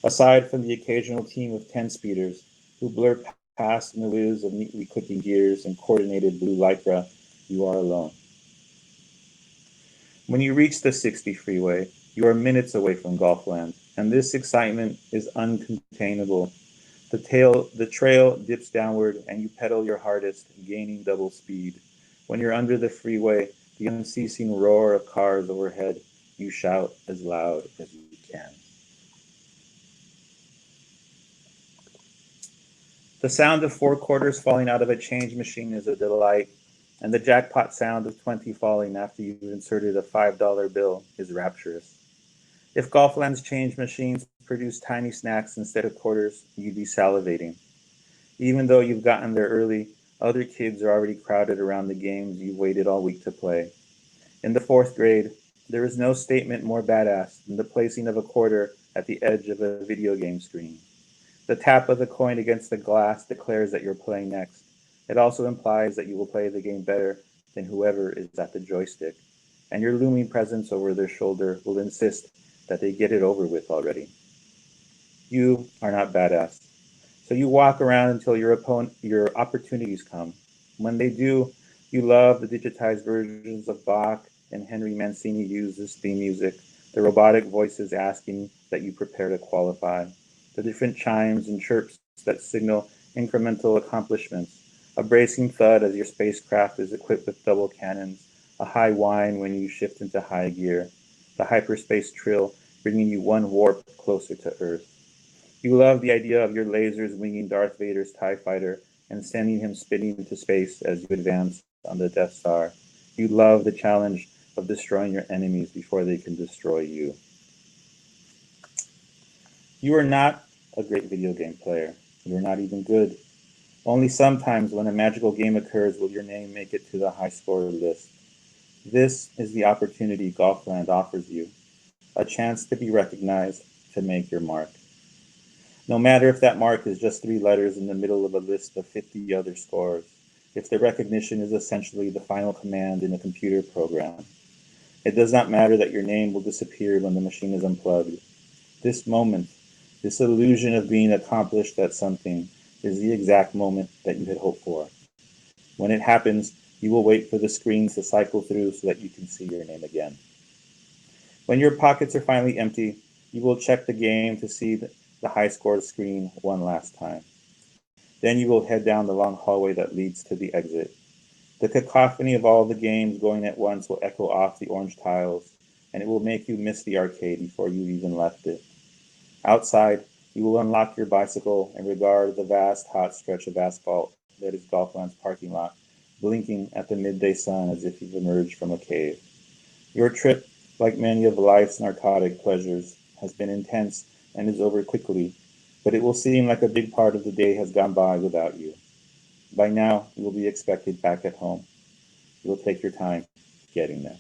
Aside from the occasional team of 10-speeders who blur past in the whiz of neatly clicking gears and coordinated blue lycra, you are alone. When you reach the 60 freeway, you are minutes away from Golfland, and this excitement is uncontainable. The trail dips downward, and you pedal your hardest, gaining double speed. When you're under the freeway, the unceasing roar of cars overhead, you shout as loud as you can. The sound of 4 quarters falling out of a change machine is a delight, and the jackpot sound of 20 falling after you've inserted a $5 bill is rapturous. If Golfland's change machines produce tiny snacks instead of quarters, you'd be salivating. Even though you've gotten there early, other kids are already crowded around the games you've waited all week to play. In the 4th grade, there is no statement more badass than the placing of a quarter at the edge of a video game screen. The tap of the coin against the glass declares that you're playing next. It also implies that you will play the game better than whoever is at the joystick, and your looming presence over their shoulder will insist that they get it over with already. You are not badass. So you walk around until your opportunities come. When they do, you love the digitized versions of Bach and Henry Mancini uses theme music, the robotic voices asking that you prepare to qualify, the different chimes and chirps that signal incremental accomplishments, a bracing thud as your spacecraft is equipped with double cannons, a high whine when you shift into high gear, the hyperspace trill bringing you one warp closer to Earth. You love the idea of your lasers winging Darth Vader's TIE fighter and sending him spinning into space as you advance on the Death Star. You love the challenge of destroying your enemies before they can destroy you. You are not a great video game player. You are not even good. Only sometimes when a magical game occurs will your name make it to the high score list. This is the opportunity Golfland offers you, a chance to be recognized, to make your mark. No matter if that mark is just 3 letters in the middle of a list of 50 other scores, if the recognition is essentially the final command in a computer program. It does not matter that your name will disappear when the machine is unplugged. This moment, this illusion of being accomplished at something, is the exact moment that you had hoped for. When it happens, you will wait for the screens to cycle through so that you can see your name again. When your pockets are finally empty, you will check the game to see the high score screen one last time. Then you will head down the long hallway that leads to the exit. The cacophony of all the games going at once will echo off the orange tiles, and it will make you miss the arcade before you even left it. Outside, you will unlock your bicycle and regard the vast hot stretch of asphalt that is Golfland's parking lot, blinking at the midday sun as if you've emerged from a cave. Your trip, like many of life's narcotic pleasures, has been intense and is over quickly, but it will seem like a big part of the day has gone by without you. By now, you will be expected back at home. You will take your time getting there.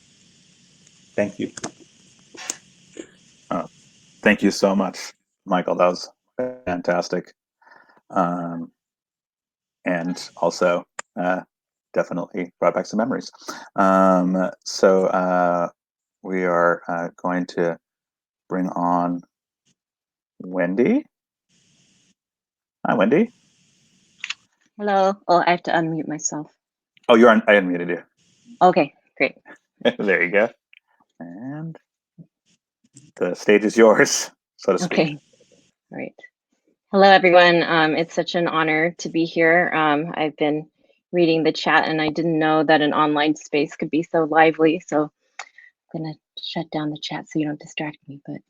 Thank you. Thank you so much, Michael. That was fantastic. And also definitely brought back some memories. So we are going to bring on Wendy. Hi, Wendy. Hello. Oh, I have to unmute myself. Oh, you're on. I unmuted you. Okay, great. There you go. And the stage is yours, so to speak. Okay, all right. Hello, everyone. It's such an honor to be here. I've been reading the chat and I didn't know that an online space could be so lively. So I'm gonna shut down the chat so you don't distract me. But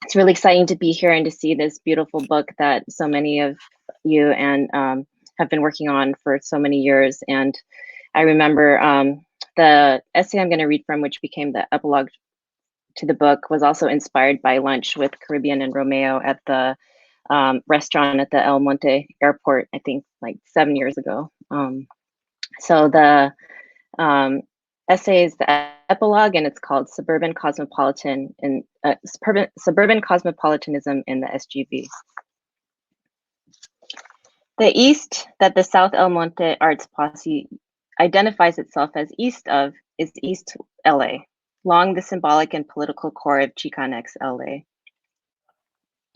it's really exciting to be here and to see this beautiful book that so many of you and have been working on for so many years. And I remember the essay I'm going to read from, which became the epilogue to the book, was also inspired by lunch with Caribbean and Romeo at the restaurant at the El Monte airport, I think like 7 years ago. So the essay is the epilogue, and it's called Suburban Cosmopolitanism in the SGV. The East that the South El Monte Arts Posse identifies itself as east of is East LA, long the symbolic and political core of Chicanx LA.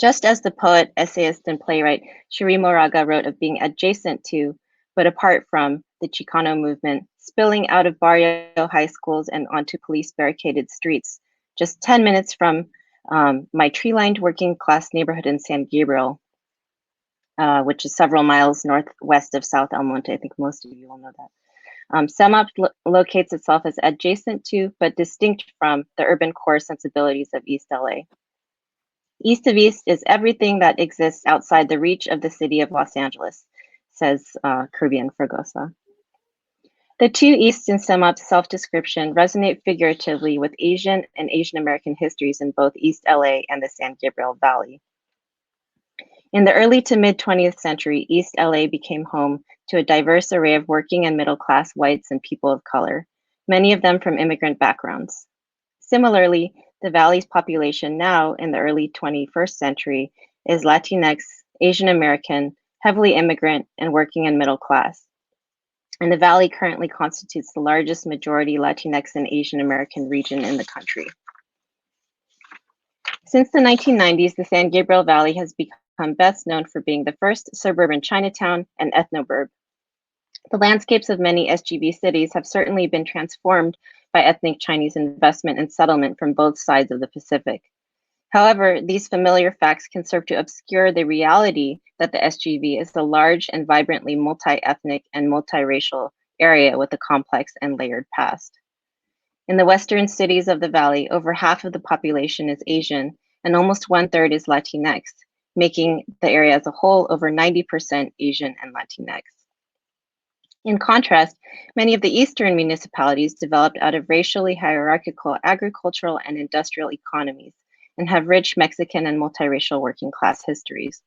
Just as the poet, essayist, and playwright Shri Moraga wrote of being adjacent to, but apart from, the Chicano movement, spilling out of barrio high schools and onto police barricaded streets, just 10 minutes from my tree-lined working class neighborhood in San Gabriel, which is several miles northwest of South El Monte. I think most of you will know that. CEMOP locates itself as adjacent to, but distinct from, the urban core sensibilities of East LA. East of East is everything that exists outside the reach of the city of Los Angeles, says Carribean Fragoza. The two Easts in CEMOP's self-description resonate figuratively with Asian and Asian American histories in both East LA and the San Gabriel Valley. In the early to mid 20th century, East LA became home to a diverse array of working and middle-class whites and people of color, many of them from immigrant backgrounds. Similarly, the Valley's population now in the early 21st century is Latinx, Asian American, heavily immigrant, and working and middle class. And the Valley currently constitutes the largest majority Latinx and Asian American region in the country. Since the 1990s, the San Gabriel Valley has become best known for being the first suburban Chinatown and ethnoburb. The landscapes of many SGV cities have certainly been transformed by ethnic Chinese investment and settlement from both sides of the Pacific. However, these familiar facts can serve to obscure the reality that the SGV is a large and vibrantly multi-ethnic and multiracial area with a complex and layered past. In the western cities of the valley, over half of the population is Asian and almost 1/3 is Latinx, making the area as a whole over 90% Asian and Latinx. In contrast, many of the eastern municipalities developed out of racially hierarchical agricultural and industrial economies and have rich Mexican and multiracial working class histories.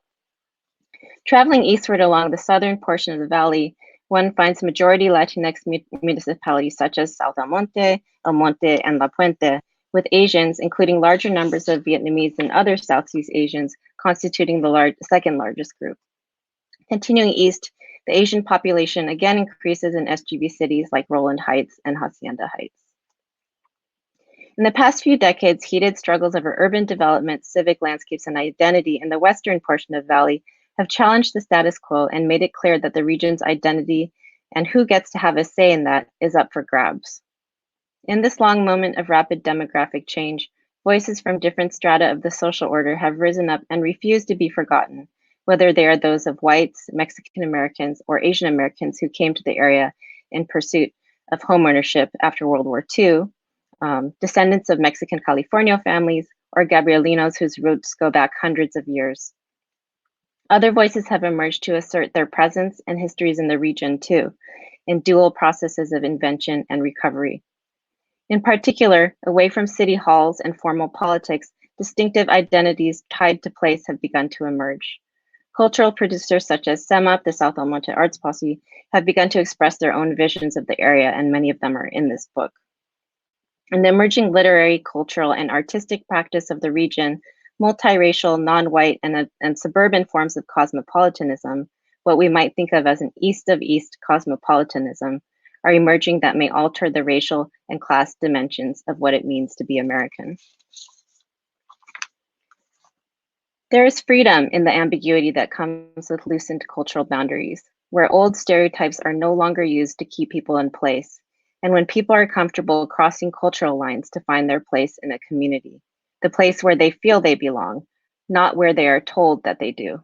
Traveling eastward along the southern portion of the valley, one finds majority Latinx municipalities such as South El Monte, and La Puente, with Asians, including larger numbers of Vietnamese and other Southeast Asians, constituting the second largest group. Continuing east, the Asian population again increases in SGV cities like Roland Heights and Hacienda Heights. In the past few decades, heated struggles over urban development, civic landscapes, and identity in the western portion of the valley have challenged the status quo and made it clear that the region's identity and who gets to have a say in that is up for grabs. In this long moment of rapid demographic change, voices from different strata of the social order have risen up and refused to be forgotten, whether they are those of whites, Mexican Americans, or Asian Americans who came to the area in pursuit of homeownership after World War II, descendants of Mexican California families, or Gabrielinos whose roots go back hundreds of years. Other voices have emerged to assert their presence and histories in the region too, in dual processes of invention and recovery. In particular, away from city halls and formal politics, distinctive identities tied to place have begun to emerge. Cultural producers such as SEMAP, the South El Monte Arts Posse, have begun to express their own visions of the area, and many of them are in this book. In the emerging literary, cultural, and artistic practice of the region, multiracial, non-white, and suburban forms of cosmopolitanism, what we might think of as an east of East cosmopolitanism, are emerging that may alter the racial and class dimensions of what it means to be American. There is freedom in the ambiguity that comes with loosened cultural boundaries, where old stereotypes are no longer used to keep people in place, and when people are comfortable crossing cultural lines to find their place in a community, the place where they feel they belong, not where they are told that they do.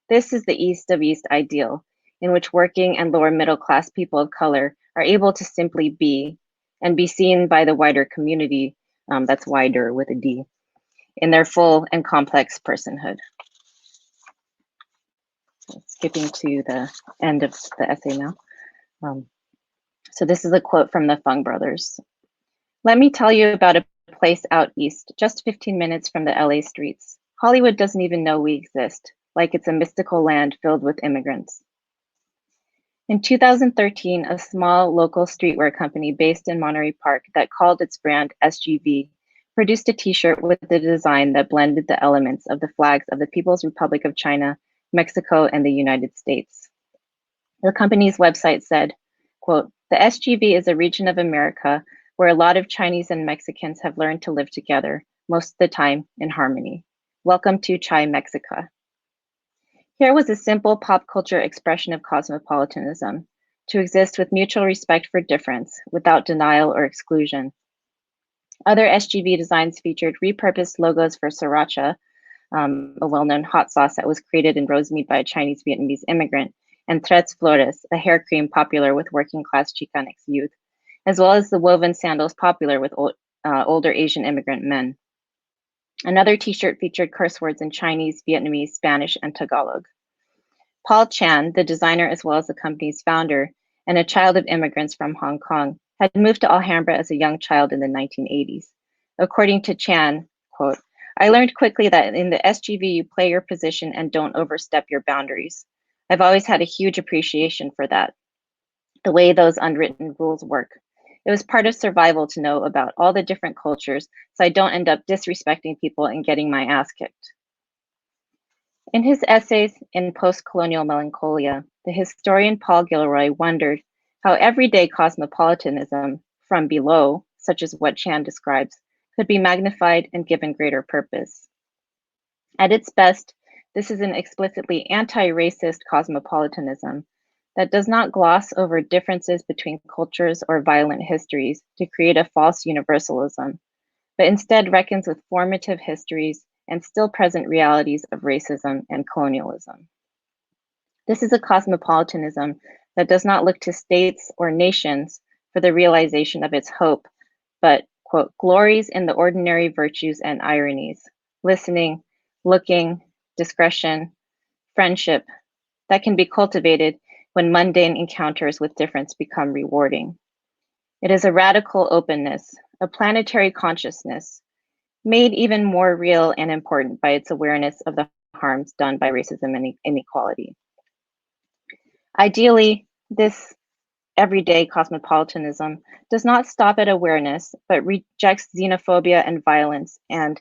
This is the East of East ideal, in which working and lower middle class people of color are able to simply be and be seen by the wider community, that's wider with a D, in their full and complex personhood. Skipping to the end of the essay now. So this is a quote from the Fung brothers. "Let me tell you about a place out east, just 15 minutes from the LA streets. Hollywood doesn't even know we exist, like it's a mystical land filled with immigrants." In 2013, a small local streetwear company based in Monterey Park that called its brand SGV produced a t-shirt with the design that blended the elements of the flags of the People's Republic of China, Mexico, and the United States. The company's website said, quote, "The SGV is a region of America where a lot of Chinese and Mexicans have learned to live together, most of the time in harmony. Welcome to Chai Mexica." Here was a simple pop culture expression of cosmopolitanism, to exist with mutual respect for difference, without denial or exclusion. Other SGV designs featured repurposed logos for sriracha, a well-known hot sauce that was created in Rosemead by a Chinese Vietnamese immigrant, and Tres Flores, a hair cream popular with working class Chicanx youth, as well as the woven sandals popular with older Asian immigrant men. Another t-shirt featured curse words in Chinese, Vietnamese, Spanish, and Tagalog. Paul Chan, the designer as well as the company's founder, and a child of immigrants from Hong Kong, had moved to Alhambra as a young child in the 1980s. According to Chan, quote, "I learned quickly that in the SGV you play your position and don't overstep your boundaries. I've always had a huge appreciation for that, the way those unwritten rules work. It was part of survival to know about all the different cultures so I don't end up disrespecting people and getting my ass kicked." In his essays in Post-Colonial Melancholia, the historian Paul Gilroy wondered how everyday cosmopolitanism from below, such as what Chan describes, could be magnified and given greater purpose. At its best, this is an explicitly anti-racist cosmopolitanism that does not gloss over differences between cultures or violent histories to create a false universalism, but instead reckons with formative histories and still present realities of racism and colonialism. This is a cosmopolitanism that does not look to states or nations for the realization of its hope, but, quote, glories in the ordinary virtues and ironies, listening, looking, discretion, friendship, that can be cultivated when mundane encounters with difference become rewarding. It is a radical openness, a planetary consciousness, made even more real and important by its awareness of the harms done by racism and inequality. Ideally, this everyday cosmopolitanism does not stop at awareness, but rejects xenophobia and violence and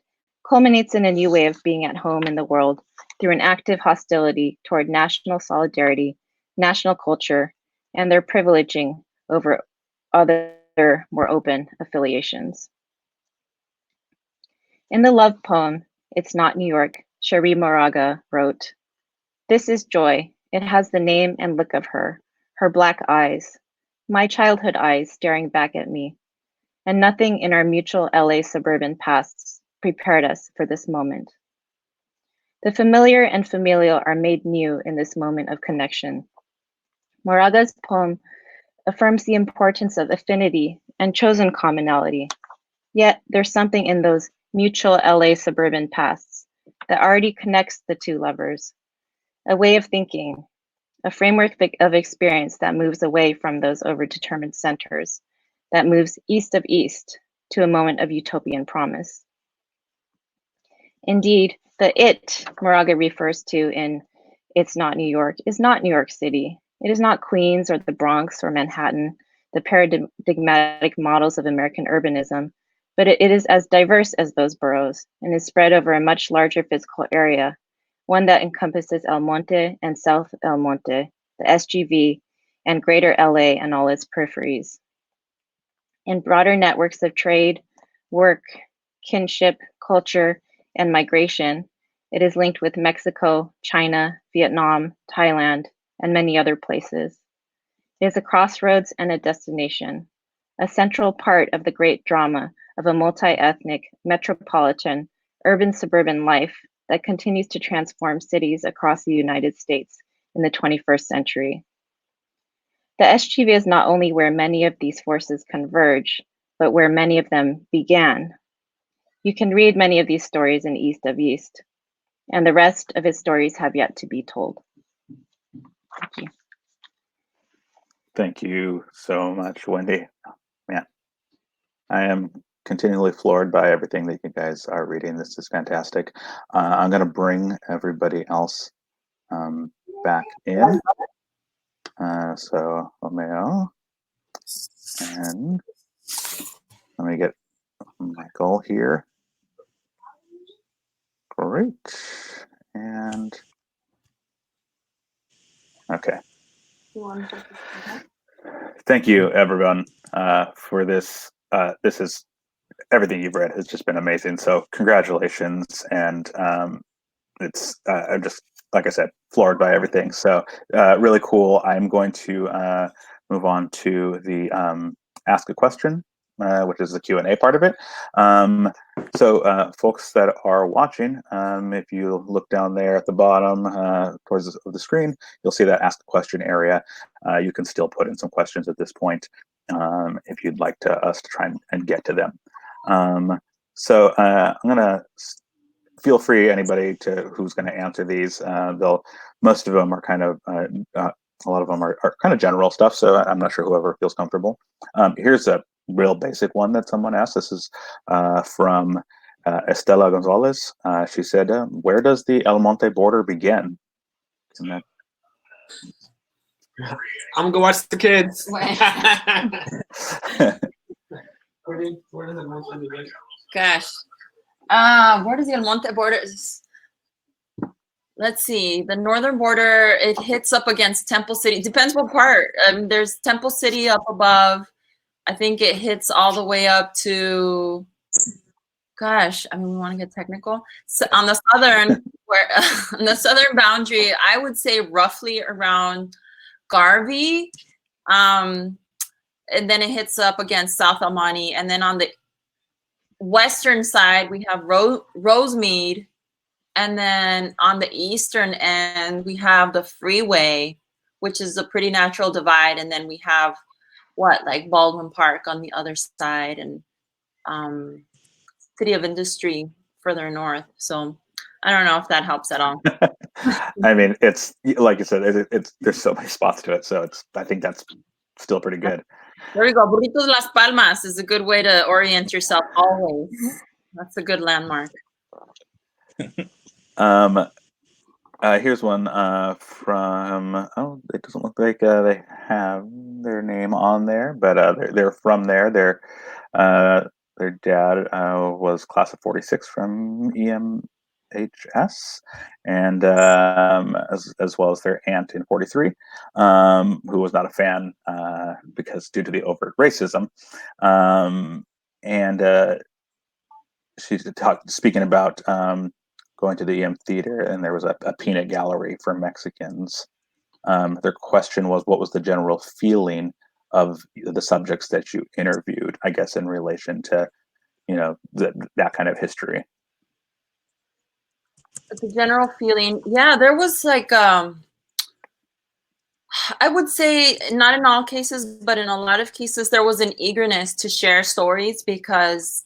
culminates in a new way of being at home in the world through an active hostility toward national solidarity, national culture, and their privileging over other more open affiliations. In the love poem, It's Not New York, Cherie Moraga wrote, "This is joy. It has the name and look of her black eyes, my childhood eyes staring back at me, and nothing in our mutual LA suburban pasts prepared us for this moment. The familiar and familial are made new in this moment of connection." Moraga's poem affirms the importance of affinity and chosen commonality, yet there's something in those mutual LA suburban pasts that already connects the two lovers, a way of thinking, a framework of experience that moves away from those overdetermined centers, that moves east of east to a moment of utopian promise. Indeed, the it Moraga refers to in It's Not New York is not New York City. It is not Queens or the Bronx or Manhattan, the paradigmatic models of American urbanism, but it is as diverse as those boroughs and is spread over a much larger physical area, one that encompasses El Monte and South El Monte, the SGV, and greater LA and all its peripheries. In broader networks of trade, work, kinship, culture, and migration, it is linked with Mexico, China, Vietnam, Thailand, and many other places. It is a crossroads and a destination, a central part of the great drama of a multi-ethnic, metropolitan, urban-suburban life that continues to transform cities across the United States in the 21st century. The SGV is not only where many of these forces converge, but where many of them began. You can read many of these stories in East of East, and the rest of his stories have yet to be told. Thank you. Thank you so much, Wendy. Man, I am continually floored by everything that you guys are reading. This is fantastic. I'm going to bring everybody else back in. So Romeo, and let me get Michael here. Great. And okay. Thank you, everyone, for this. This is everything you've read has just been amazing. So congratulations, and it's I'm just, like I said, floored by everything. So really cool. I'm going to move on to the ask a question, which is the Q&A part of it. So folks that are watching, if you look down there at the bottom towards the screen, you'll see that ask a question area. You can still put in some questions at this point if you'd like us to try and get to them. So I'm gonna feel free, anybody who's going to answer these. Most of them are kind of a lot of them are kind of general stuff, so I'm not sure whoever feels comfortable. Here's a real basic one that someone asked. This is from Estela Gonzalez. She said, where does the El Monte border begin? I'm gonna go watch the kids. Where does El Monte begin? Gosh. Where does the El Monte border? Let's see. The northern border, it hits up against Temple City. Depends what part. There's Temple City up above. I think it hits all the way up to gosh, I mean, we want to get technical. So on the southern, where on the southern boundary, I would say roughly around Garvey, and then it hits up against South El Monte, and then on the western side we have Rosemead, and then on the eastern end we have the freeway, which is a pretty natural divide, and then we have like Baldwin Park on the other side, and City of Industry further north. So I don't know if that helps at all. I mean, it's like you said, it's there's so many spots to it, so I think that's still pretty good. There we go. Burritos Las Palmas is a good way to orient yourself always. That's a good landmark. Here's one from, oh, it doesn't look like they have their name on there, but they're from there. Their dad was class of 46 from EMHS, and as well as their aunt in 43, who was not a fan because due to the overt racism. And she's speaking about going to the EM theater, and there was a peanut gallery for Mexicans. Their question was, what was the general feeling of the subjects that you interviewed, I guess, in relation to, that kind of history? The general feeling, yeah, there was like, I would say not in all cases, but in a lot of cases, there was an eagerness to share stories because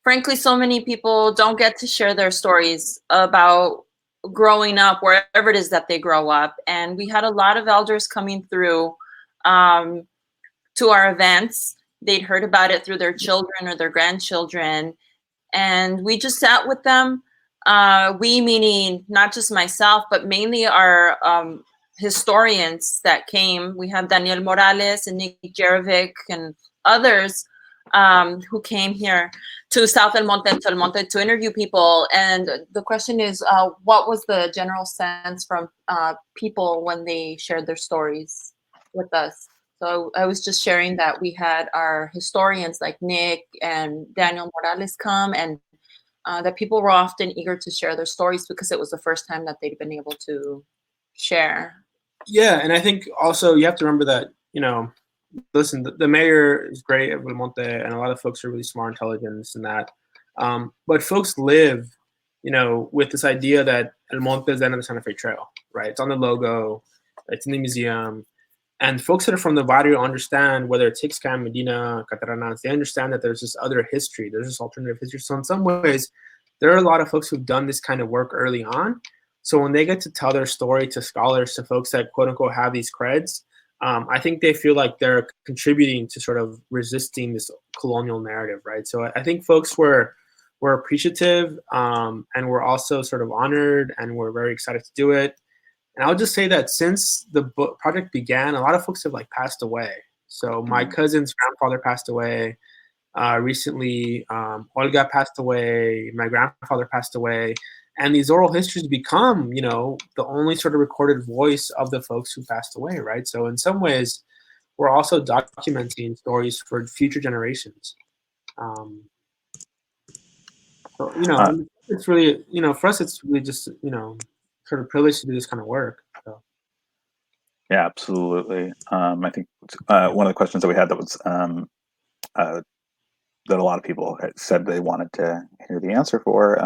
frankly, so many people don't get to share their stories about growing up wherever it is that they grow up. And we had a lot of elders coming through to our events. They'd heard about it through their children or their grandchildren. And we just sat with them. We, meaning not just myself, but mainly our historians that came. We have Daniel Morales and Nick Jerovic and others who came here to South El Monte and to El Monte to interview people. And the question is, what was the general sense from people when they shared their stories with us? So I was just sharing that we had our historians like Nick and Daniel Morales come, and that people were often eager to share their stories because it was the first time that they'd been able to share. Yeah, and I think also you have to remember that, listen, the mayor is great at El Monte, and a lot of folks are really smart, intelligent, and that. But folks live, with this idea that El Monte is the end of the Santa Fe Trail, right? It's on the logo, it's in the museum. And folks that are from the barrio understand, whether it's Hickscam, Medina, Cataranas, they understand that there's this other history, there's this alternative history. So in some ways, there are a lot of folks who've done this kind of work early on. So when they get to tell their story to scholars, to folks that quote unquote have these creds, I think they feel like they're contributing to sort of resisting this colonial narrative, right? So I think folks were appreciative, and we're also sort of honored, and we're very excited to do it. And I'll just say that since the book project began, a lot of folks have passed away. So my cousin's grandfather passed away recently. Olga passed away. My grandfather passed away. And these oral histories become, the only sort of recorded voice of the folks who passed away, right? So in some ways, we're also documenting stories for future generations. It's really, for us, it's really just, sort of privileged to do this kind of work. So. Yeah, absolutely. I think one of the questions that we had that was that a lot of people said they wanted to hear the answer for.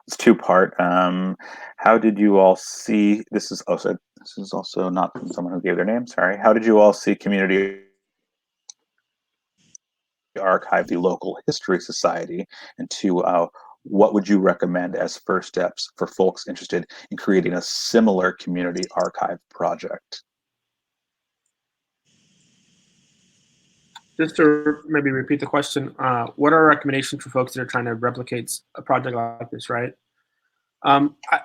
It's two-part. How did you all see? This is also not from someone who gave their name. Sorry. How did you all see community archive the local history society? And two, what would you recommend as first steps for folks interested in creating a similar community archive project? Just to maybe repeat the question, what are recommendations for folks that are trying to replicate a project like this, right?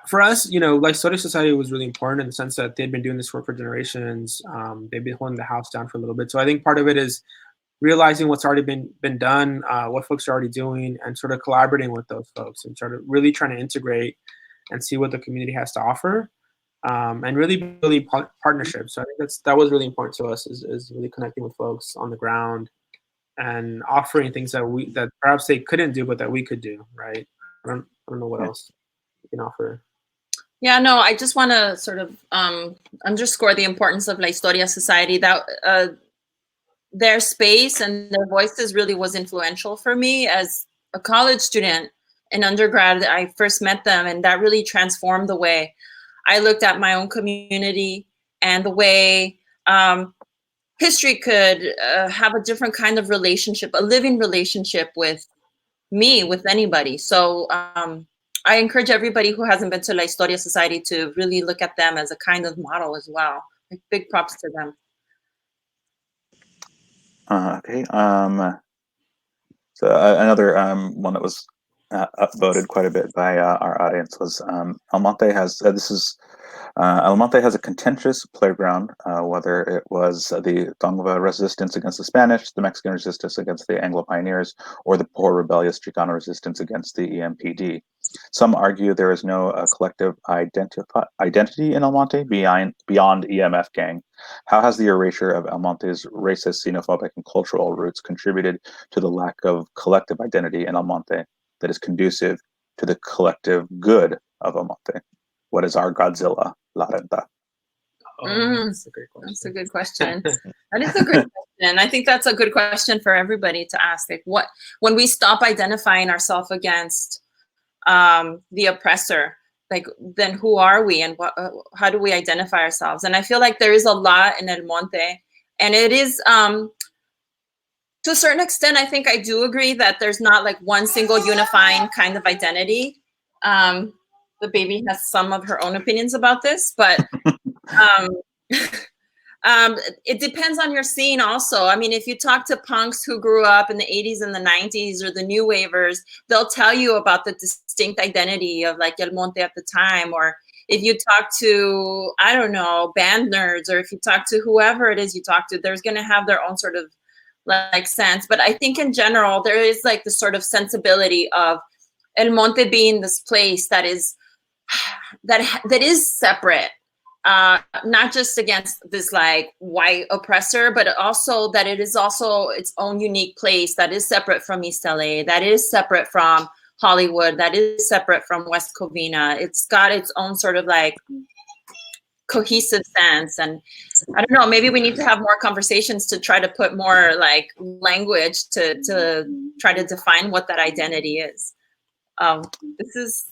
For us, like Story Society was really important in the sense that they'd been doing this work for generations. They've been holding the house down for a little bit. So I think part of it is realizing what's already been done, what folks are already doing, and sort of collaborating with those folks and sort of really trying to integrate and see what the community has to offer, and really partnerships. So I think that was really important to us, is really connecting with folks on the ground and offering things that perhaps they couldn't do, but that we could do, right? I don't know what else we can offer. Yeah, no, I just want to sort of underscore the importance of La Historia Society. That their space and their voices really was influential for me as a college student. In undergrad, I first met them, and that really transformed the way I looked at my own community and the way history could have a different kind of relationship, a living relationship with me, with anybody. So I encourage everybody who hasn't been to La Historia Society to really look at them as a kind of model as well. Like, big props to them. Okay. So another one that was upvoted quite a bit by our audience was El Monte has El Monte has a contentious playground, whether it was the Tongva resistance against the Spanish, the Mexican resistance against the Anglo pioneers, or the poor rebellious Chicano resistance against the EMPD. Some argue there is no collective identity in El Monte beyond EMF gang. How has the erasure of El Monte's racist, xenophobic, and cultural roots contributed to the lack of collective identity in El Monte that is conducive to the collective good of El Monte? What is our Godzilla, La Renta? That's a great question. That's a good question. That is a good question. I think that's a good question for everybody to ask. Like, what, when we stop identifying ourselves against the oppressor, like, then who are we, and what, how do we identify ourselves? And I feel like there is a lot in El Monte, and it is, to a certain extent, I think I do agree that there's not like one single unifying kind of identity. The baby has some of her own opinions about this, but it depends on your scene also. I mean, if you talk to punks who grew up in the 80s and the 90s, or the new wavers, they'll tell you about the distinct identity of like El Monte at the time. Or if you talk to, I don't know, band nerds, or if you talk to whoever it is you talk to, there's going to have their own sort of like sense. But I think in general, there is like the sort of sensibility of El Monte being this place that is separate, not just against this like white oppressor, but also that it is also its own unique place that is separate from East LA, that is separate from Hollywood, that is separate from West Covina. It's got its own sort of like cohesive sense. And I don't know, maybe we need to have more conversations to try to put more like language to try to define what that identity is. This is...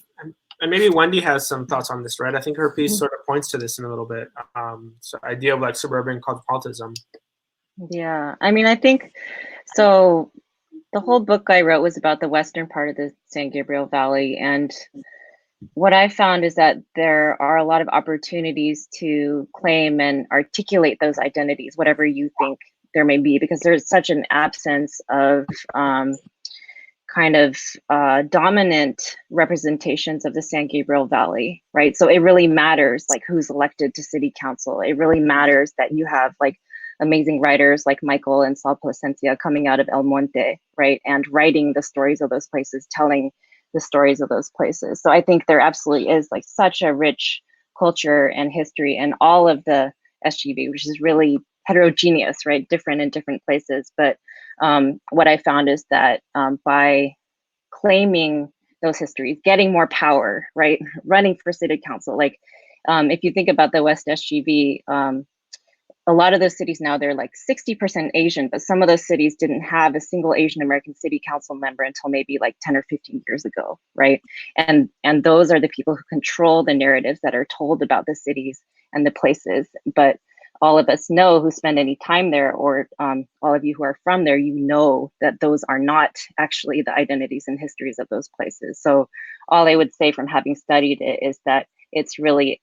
And maybe Wendy has some thoughts on this, right? I think her piece sort of points to this in a little bit. So idea of like suburban cosmopolitanism. Yeah, I mean, I think, so the whole book I wrote was about the western part of the San Gabriel Valley. And what I found is that there are a lot of opportunities to claim and articulate those identities, whatever you think there may be, because there's such an absence of kind of dominant representations of the San Gabriel Valley, right? So it really matters like who's elected to city council. It really matters that you have like amazing writers like Michael and Sal Plasencia coming out of El Monte, right? And writing the stories of those places, telling the stories of those places. So I think there absolutely is like such a rich culture and history in all of the SGV, which is really heterogeneous, right? Different in different places. But what I found is that by claiming those histories, getting more power, right? Running for city council, like if you think about the West SGV, a lot of those cities now, they're like 60% Asian, but some of those cities didn't have a single Asian American city council member until maybe like 10 or 15 years ago, right? And those are the people who control the narratives that are told about the cities and the places. But all of us know who spend any time there, or all of you who are from there, you know that those are not actually the identities and histories of those places. So all I would say from having studied it is that it's really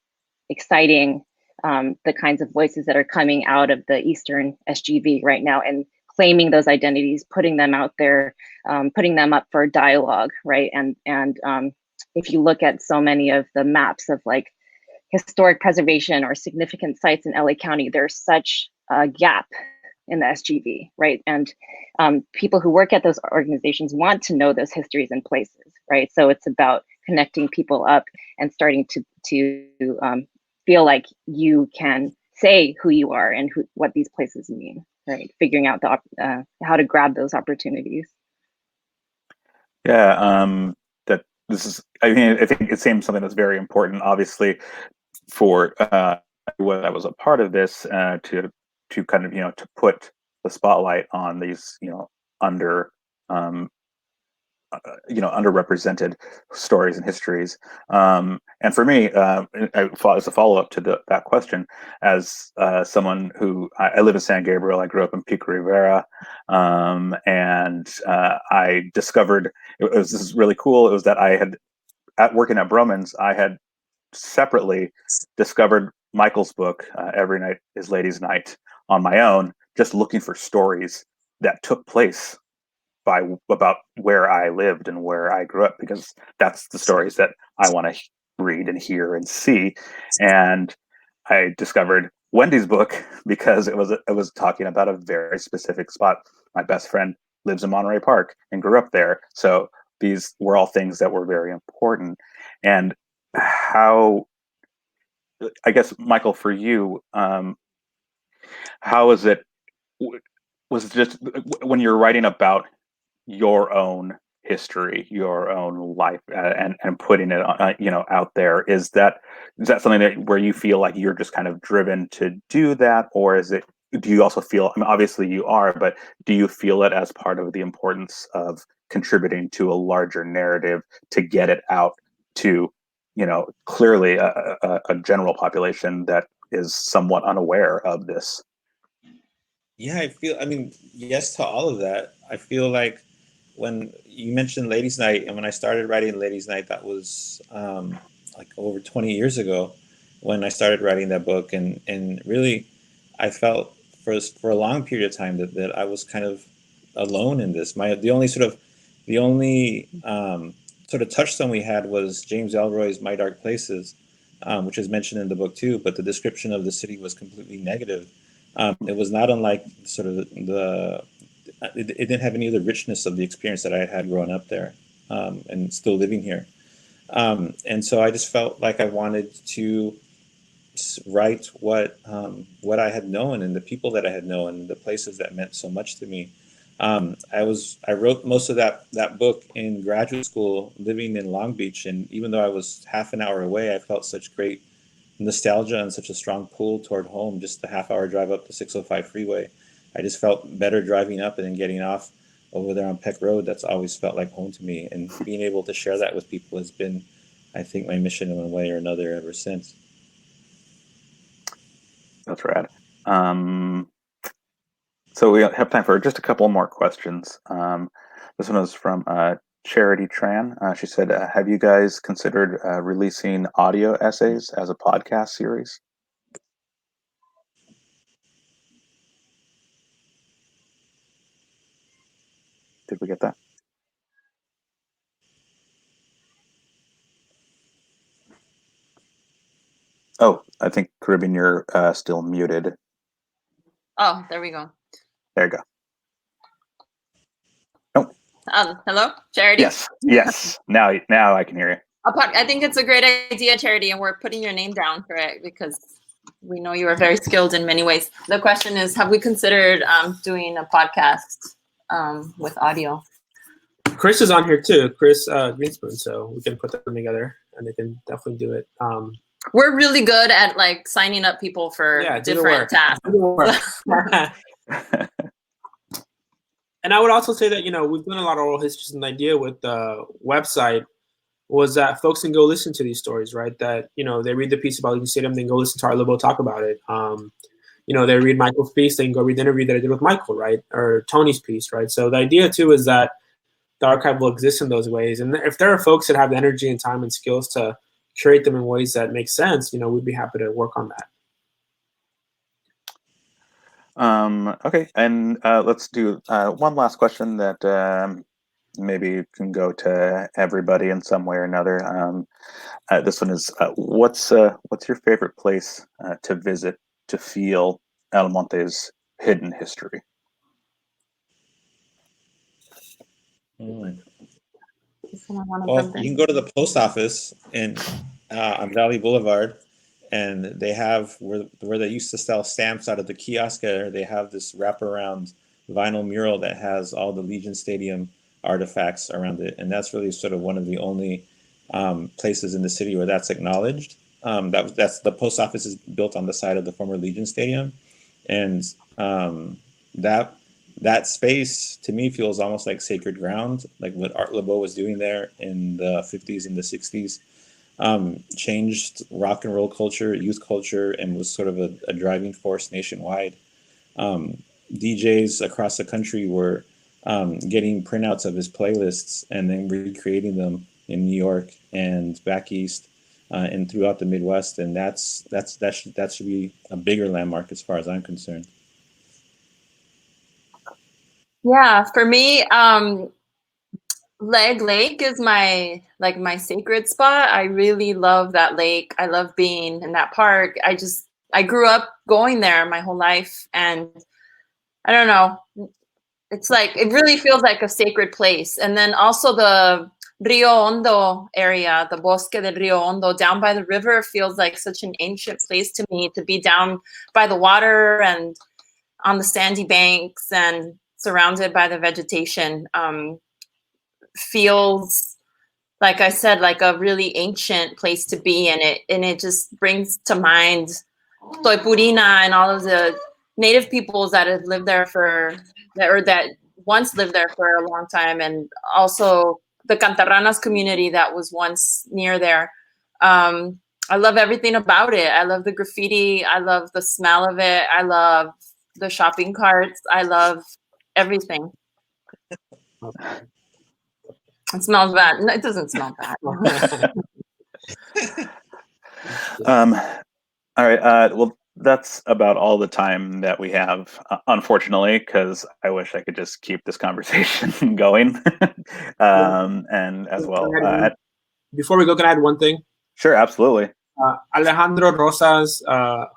exciting, the kinds of voices that are coming out of the Eastern SGV right now and claiming those identities, putting them out there, putting them up for dialogue, right? And if you look at so many of the maps of like historic preservation or significant sites in LA County, there's such a gap in the SGV, right? And people who work at those organizations want to know those histories and places, right? So it's about connecting people up and starting to feel like you can say who you are and what these places mean, right? Figuring out how to grab those opportunities. Yeah, that this is. I mean, I think it seems something that's very important, obviously, for when I was a part of this to kind of to put the spotlight on these under um, underrepresented stories and histories. And for me, as a follow up to that question, as someone who I live in San Gabriel, I grew up in Pico Rivera, and I discovered this is really cool. It was that I had working at Vroman's, I had separately discovered Michael's book, Every Night is Ladies' Night, on my own, just looking for stories that took place about where I lived and where I grew up, because that's the stories that I want to read and hear and see. And I discovered Wendy's book because it was talking about a very specific spot. My best friend lives in Monterey Park and grew up there, so these were all things that were very important. And how, I guess, Michael, for you, how is it? Was it just when you're writing about your own history, your own life, and putting it out there? Is that something that where you feel like you're just kind of driven to do that, or is it? Do you also feel? I mean, obviously you are, but do you feel it as part of the importance of contributing to a larger narrative to get it out to, clearly a general population that is somewhat unaware of this? Yeah, I mean, yes to all of that. I feel like when you mentioned Ladies' Night, and when I started writing Ladies' Night, that was like over 20 years ago when I started writing that book. And really, I felt for a long period of time that I was kind of alone in this. The only sort of touchstone we had was James Ellroy's My Dark Places, which is mentioned in the book too, but the description of the city was completely negative. It was not unlike sort of it didn't have any of the richness of the experience that I had growing up there, and still living here. And so I just felt like I wanted to write what I had known and the people that I had known and the places that meant so much to me. I wrote most of that book in graduate school, living in Long Beach, and even though I was half an hour away, I felt such great nostalgia and such a strong pull toward home. Just the half-hour drive up the 605 freeway, I just felt better driving up and then getting off over there on Peck Road. That's always felt like home to me, and being able to share that with people has been, I think, my mission in one way or another ever since. That's rad. So we have time for just a couple more questions. This one is from Charity Tran. She said, have you guys considered releasing audio essays as a podcast series? Did we get that? Oh, I think, Caribbean, you're still muted. Oh, there we go. There you go. Hello, Charity? Yes. Now I can hear you. I think it's a great idea, Charity, and we're putting your name down for it because we know you are very skilled in many ways. The question is, have we considered doing a podcast with audio? Chris is on here too, Chris Greenspoon, so we can put them together and they can definitely do it. We're really good at like signing up people for different tasks. And I would also say that, we've done a lot of oral histories, and the idea with the website was that folks can go listen to these stories, right? That, they read the piece about Lincoln Stadium, then go listen to our Liberal talk about it. They read Michael's piece, they can go read the interview that I did with Michael, right? Or Tony's piece, right? So the idea too is that the archive will exist in those ways. And if there are folks that have the energy and time and skills to curate them in ways that make sense, we'd be happy to work on that. Okay, and let's do one last question that maybe can go to everybody in some way or another. This one is, what's your favorite place to visit to feel El Monte's hidden history? Well, you can go to the post office on Valley Boulevard, and they have where they used to sell stamps out of the kiosk there, they have this wraparound vinyl mural that has all the Legion Stadium artifacts around it, and that's really sort of one of the only places in the city where that's acknowledged. That's the post office is built on the side of the former Legion Stadium, and that space to me feels almost like sacred ground, like what Art Laboe was doing there in the 50s and the 60s. Changed rock and roll culture, youth culture, and was sort of a driving force nationwide. DJs across the country were getting printouts of his playlists and then recreating them in New York and back east and throughout the Midwest, and that should be a bigger landmark as far as I'm concerned. Yeah, for me, Leg Lake is my sacred spot. I really love that lake. I love being in that park. I grew up going there my whole life, and I don't know. It's like, it really feels like a sacred place. And then also the Rio Hondo area, the Bosque del Rio Hondo down by the river feels like such an ancient place to me, to be down by the water and on the sandy banks and surrounded by the vegetation. Feels, like I said, like a really ancient place to be, and it just brings to mind Toipurina and all of the native peoples that have lived there that once lived there for a long time, and also the Cantarranas community that was once near there. I love everything about it. I love the graffiti. I love the smell of it. I love the shopping carts. I love everything. It smells bad. No, it doesn't smell bad. All right. Well, that's about all the time that we have, unfortunately, because I wish I could just keep this conversation going. And as well. Before we go, can I add one thing? Sure, absolutely. Alejandro Rosas,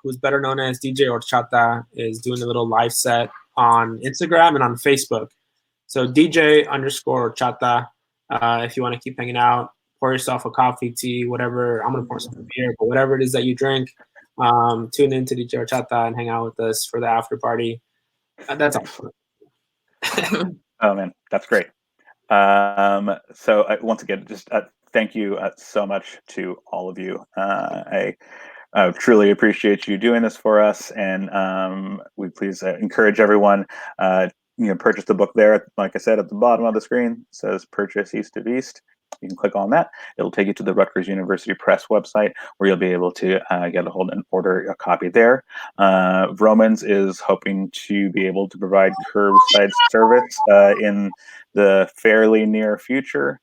who's better known as DJ Horchata, is doing a little live set on Instagram and on Facebook. So DJ_Horchata. If you want to keep hanging out, pour yourself a coffee, tea, whatever. I'm going to pour some beer, but whatever it is that you drink, tune into DJ Horchata and hang out with us for the after party. That's all. Oh, man, that's great. So once again, just thank you so much to all of you. I truly appreciate you doing this for us, and we please encourage everyone purchase the book there. Like I said, at the bottom of the screen, it says purchase East of East. You can click on that. It'll take you to the Rutgers University Press website, where you'll be able to get a hold and order a copy there. Vroman's is hoping to be able to provide curbside service in the fairly near future.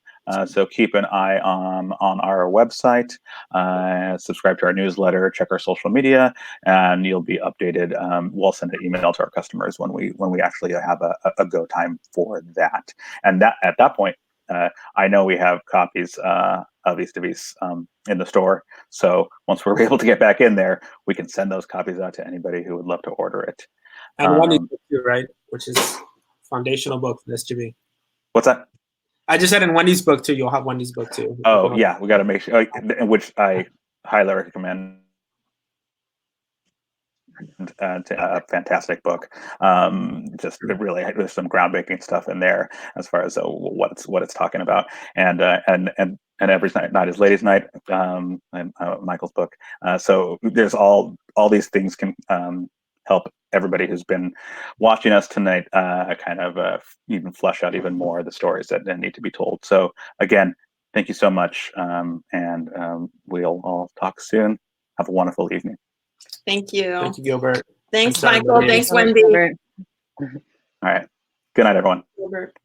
So keep an eye on our website, subscribe to our newsletter, check our social media, and you'll be updated. We'll send an email to our customers when we actually have a go time for that. And that at that point, I know we have copies of East of East in the store. So once we're able to get back in there, we can send those copies out to anybody who would love to order it. And Wendy's book too, right? Which is foundational book for SGB. What's that? I just said in Wendy's book too. You'll have Wendy's book too. Oh yeah, we got to make sure, which I highly recommend. A fantastic book. Just really, there's some groundbreaking stuff in there as far as what it's talking about, and every night is ladies' night. And Michael's book. So there's all these things can help everybody who's been watching us tonight kind of even flesh out even more the stories that need to be told. So again, thank you so much, and we'll all talk soon. Have a wonderful evening. Thank you. Thank you, Gilbert. Thanks, Michael. Thanks, Wendy. All right. Good night, everyone. Gilbert.